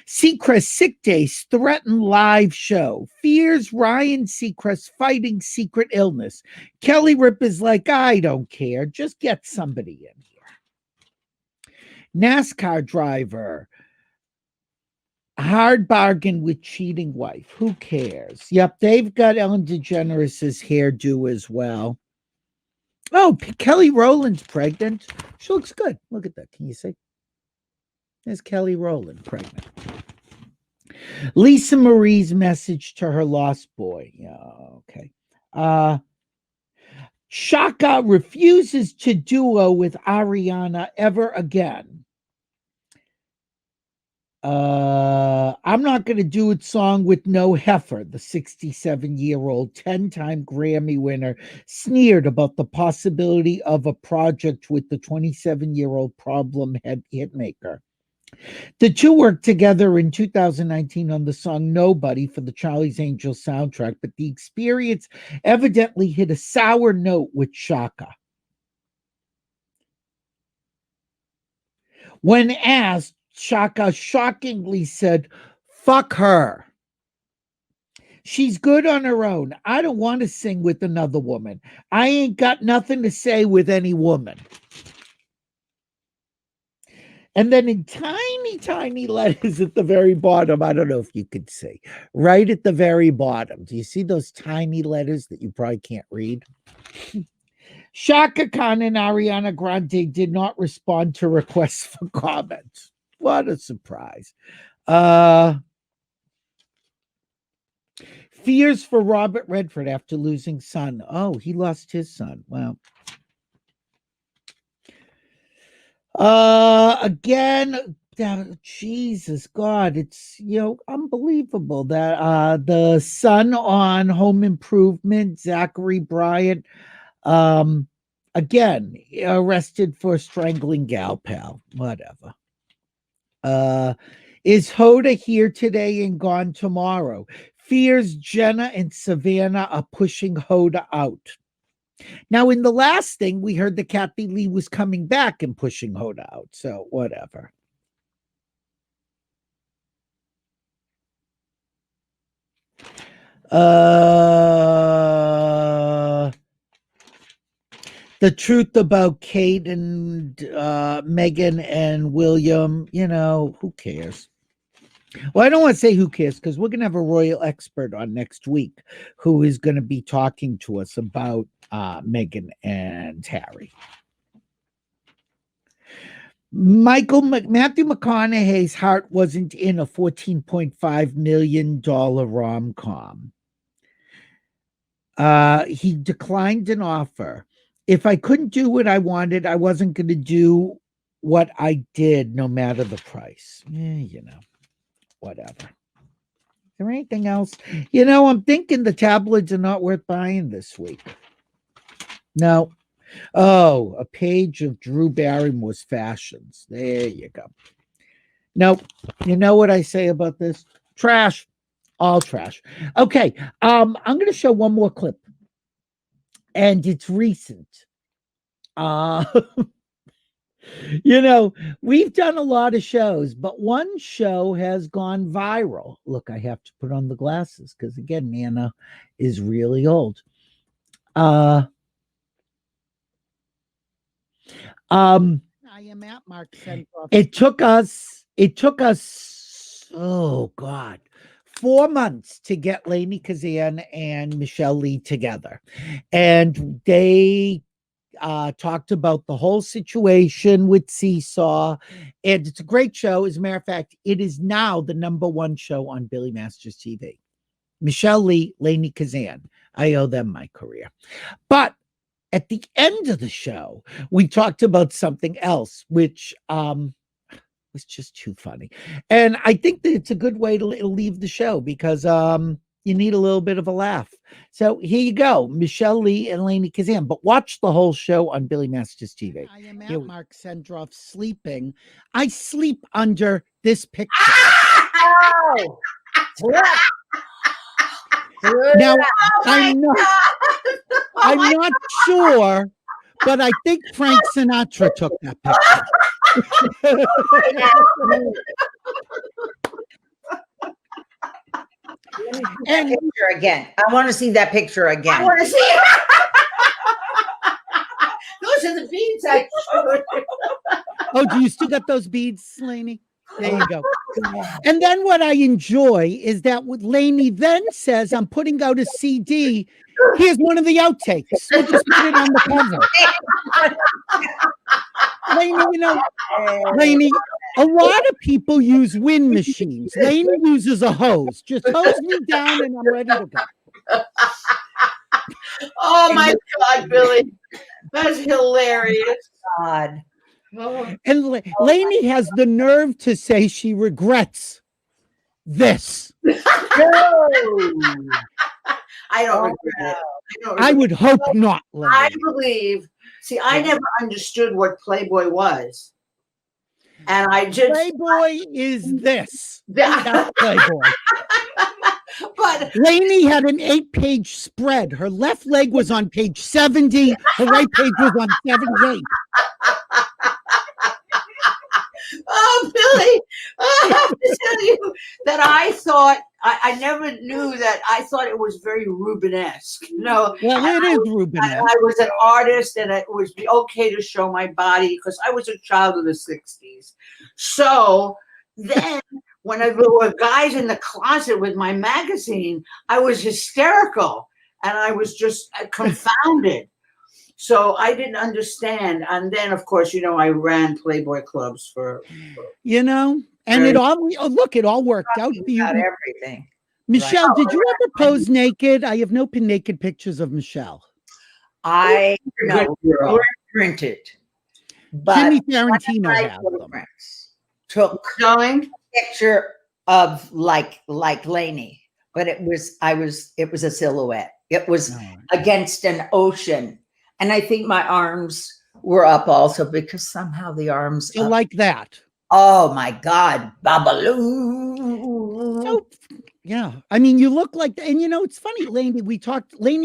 [SPEAKER 2] Seacrest sick days threaten live show. Fears Ryan Seacrest fighting secret illness. Kelly Ripa is like, I don't care. Just get somebody in here. NASCAR driver Hard bargain with cheating wife. Who cares? Yep, they've got Ellen DeGeneres' hairdo as well. Oh, Kelly Rowland's pregnant. She looks good. Look at that. Can you see? There's Kelly Rowland pregnant. Lisa Marie's message to her lost boy. Yeah, okay. Shaka refuses to duo with Ariana ever again. I'm not going to do a song with no heifer. The 67-year-old 10-time Grammy winner sneered about the possibility of a project with the 27-year-old problem hitmaker. The two worked together in 2019 on the song Nobody for the Charlie's Angels soundtrack, but the experience evidently hit a sour note with Shaka. When asked, Shaka shockingly said, "Fuck her. She's good on her own. I don't want to sing with another woman. I ain't got nothing to say with any woman." And then in tiny, tiny letters at the very bottom, I don't know if you could see, right at the very bottom. Do you see those tiny letters that you probably can't read? Shaka Khan and Ariana Grande did not respond to requests for comments. What a surprise. Fears for Robert Redford after losing son. Oh, he lost his son. Wow. Again, Jesus God, it's, unbelievable that the son on Home Improvement, Zachary Bryant, again, arrested for strangling gal pal. Whatever. Is Hoda here today and gone tomorrow? Fears Jenna and Savannah are pushing Hoda out. Now, in the last thing, we heard that Kathy Lee was coming back and pushing Hoda out. So, whatever. The truth about Kate and Meghan and William, who cares? Well, I don't want to say who cares because we're going to have a royal expert on next week who is going to be talking to us about Meghan and Harry. Matthew McConaughey's heart wasn't in a $14.5 million rom-com. He declined an offer. If I couldn't do what I wanted, I wasn't going to do what I did, no matter the price. Whatever. Is there anything else? I'm thinking the tabloids are not worth buying this week. No. Oh, a page of Drew Barrymore's fashions. There you go. Nope. You know what I say about this? Trash. All trash. Okay. I'm going to show one more clip. And it's recent. We've done a lot of shows, but one show has gone viral. Look, I have to put on the glasses because, again, Nana is really old. I am at Mark Centroff. It took us, oh God, 4 months to get Lainie Kazan and Michele Lee together. And they talked about the whole situation with Seesaw. And it's a great show. As a matter of fact, it is now the #1 show on Billy Masters TV. Michele Lee, Lainie Kazan. I owe them my career. But at the end of the show, we talked about something else, which was just too funny. And I think that it's a good way to leave the show because you need a little bit of a laugh. So here you go, Michele Lee and Lainie Kazan. But watch the whole show on Billy Masters TV. I am at Mark Sendroff sleeping. I sleep under this picture.
[SPEAKER 17] Oh!
[SPEAKER 2] Now, I'm not sure, but I think Frank Sinatra took that picture.
[SPEAKER 1] And picture again. I want to see that picture again.
[SPEAKER 17] I want to see it. Those are the beads I
[SPEAKER 2] Oh, do you still got those beads, Lainey? There you go. And then what I enjoy is that what Lainey then says, I'm putting out a CD. Here's one of the outtakes. We'll just put it on the cover. Lainey, you know, Lainey, a lot of people use wind machines. Lainey uses a hose. Just hose me down and I'm ready to go.
[SPEAKER 7] Oh my God, Billy. That's hilarious.
[SPEAKER 1] God.
[SPEAKER 2] And Lainey has the nerve to say she regrets this.
[SPEAKER 7] I don't regret it.
[SPEAKER 2] I would hope not, Lainey.
[SPEAKER 7] I believe. See, I never understood what Playboy was. And I just
[SPEAKER 2] Playboy is this.
[SPEAKER 7] That-
[SPEAKER 2] Not Playboy.
[SPEAKER 7] But
[SPEAKER 2] Lainey had an 8-page spread. Her left leg was on page 70. Her right page was on 78.
[SPEAKER 7] oh, Billy, I have to tell you that I thought I never knew that. I thought it was very Rubenesque. You know,
[SPEAKER 2] well, it is Rubenesque.
[SPEAKER 7] I was an artist, and it was okay to show my body because I was a child of the '60s. So then, when there were guys in the closet with my magazine, I was hysterical, and I was just confounded. So I didn't understand. And then, of course, you know, I ran Playboy clubs for
[SPEAKER 2] you know, and it all look, it all worked out for you.
[SPEAKER 1] Everything.
[SPEAKER 2] Michelle,
[SPEAKER 1] Right.
[SPEAKER 2] did you ever pose naked? I have no naked pictures of Michelle.
[SPEAKER 1] I printed. But
[SPEAKER 2] Jimmy Tarantino
[SPEAKER 1] one of my
[SPEAKER 2] had them.
[SPEAKER 1] photographs took a picture of like Lainey, but it was a silhouette. It was against an ocean. And I think my arms were up also because somehow the arms
[SPEAKER 2] So like that.
[SPEAKER 1] Oh my God, Babaloo.
[SPEAKER 2] So, yeah. I mean, you look like, and you know, it's funny, Lainey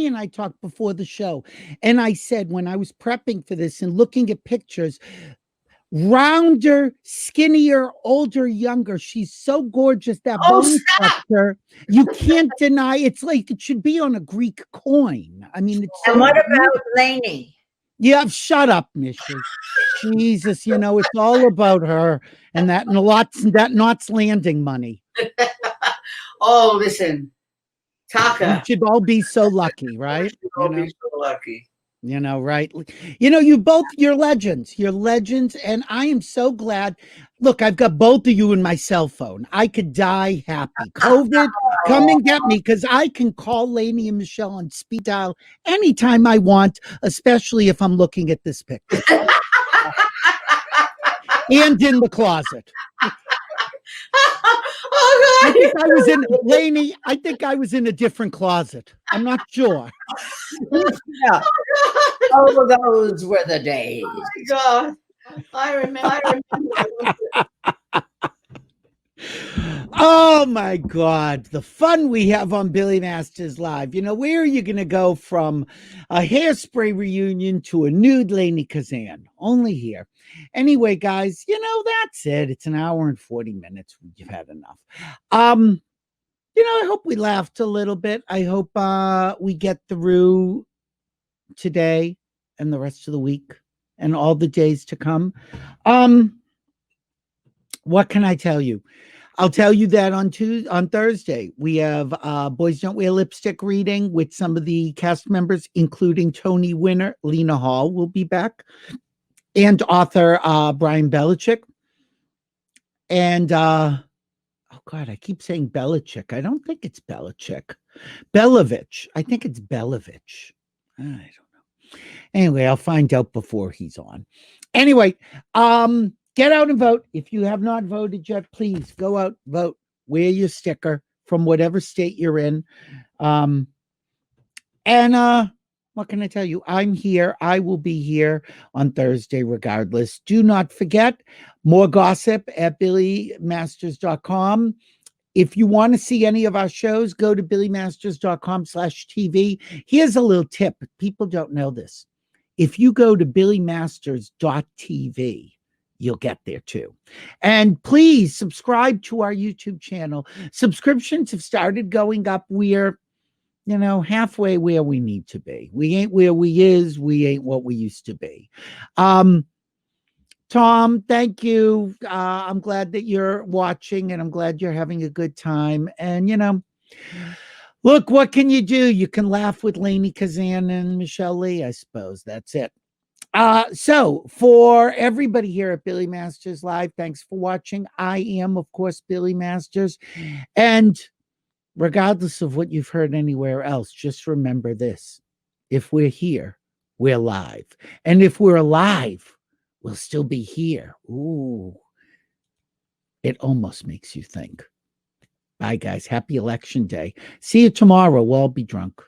[SPEAKER 2] and I talked before the show. And I said, when I was prepping for this and looking at pictures, rounder, skinnier, older, younger. She's so gorgeous. That bone structure, you can't deny. It's like it should be on a Greek coin. I mean, it's.
[SPEAKER 1] And what about Lainey?
[SPEAKER 2] Yeah, shut up, Michelle. Jesus, you know, it's all about her and that Knots Landing money.
[SPEAKER 7] Oh, listen, Taka.
[SPEAKER 2] We should all be so lucky, right?
[SPEAKER 7] We should all be so lucky.
[SPEAKER 2] You know, right? You know, you're legends. You're legends. And I am so glad. Look, I've got both of you in my cell phone. I could die happy. COVID, come and get me because I can call Lainey and Michelle on speed dial anytime I want, especially if I'm looking at this picture. And in the closet.
[SPEAKER 7] Oh, God.
[SPEAKER 2] I think I was in Lainey. I think I was in a different closet. I'm not sure.
[SPEAKER 1] Yeah. Oh, those were the days.
[SPEAKER 7] Oh my God. I remember.
[SPEAKER 2] Oh my God, the fun we have on Billy Masters Live. You know, where are you going to go from a Hairspray reunion to a nude Lainie Kazan? Only here. Anyway, guys, you know, that's it. It's an hour and 40 minutes. You've had enough. You know, I hope we laughed a little bit. I hope we get through today and the rest of the week and all the days to come. What can I tell you? I'll tell you that on Thursday, we have Boys Don't Wear Lipstick reading with some of the cast members, including Tony winner Lena Hall will be back, and author Brian Belichick. And oh God, I keep saying Belichick. I don't think it's Belichick. Belovich. I think it's Belovich. I don't know. Anyway, I'll find out before he's on. Anyway, get out and vote. If you have not voted yet, please go out, vote, wear your sticker from whatever state you're in. And what can I tell you? I'm here. I will be here on Thursday regardless. Do not forget, more gossip at billymasters.com. If you want to see any of our shows, go to billymasters.com/TV. Here's a little tip. People don't know this. If you go to billymasters.tv, you'll get there too. And please subscribe to our YouTube channel. Subscriptions have started going up. We're, you know, halfway where we need to be. We ain't where we ain't what we used to be. Tom, thank you. I'm glad that you're watching, and I'm glad you're having a good time. And, you know, look, what can you do? You can laugh with Lainie Kazan and Michele Lee, I suppose. That's it. So for everybody here at Billy Masters Live, thanks for watching. I am, of course, Billy Masters. And regardless of what you've heard anywhere else, just remember this. If we're here, we're live. And if we're alive, we'll still be here. Ooh. It almost makes you think. Bye, guys. Happy election day. See you tomorrow. We'll all be drunk.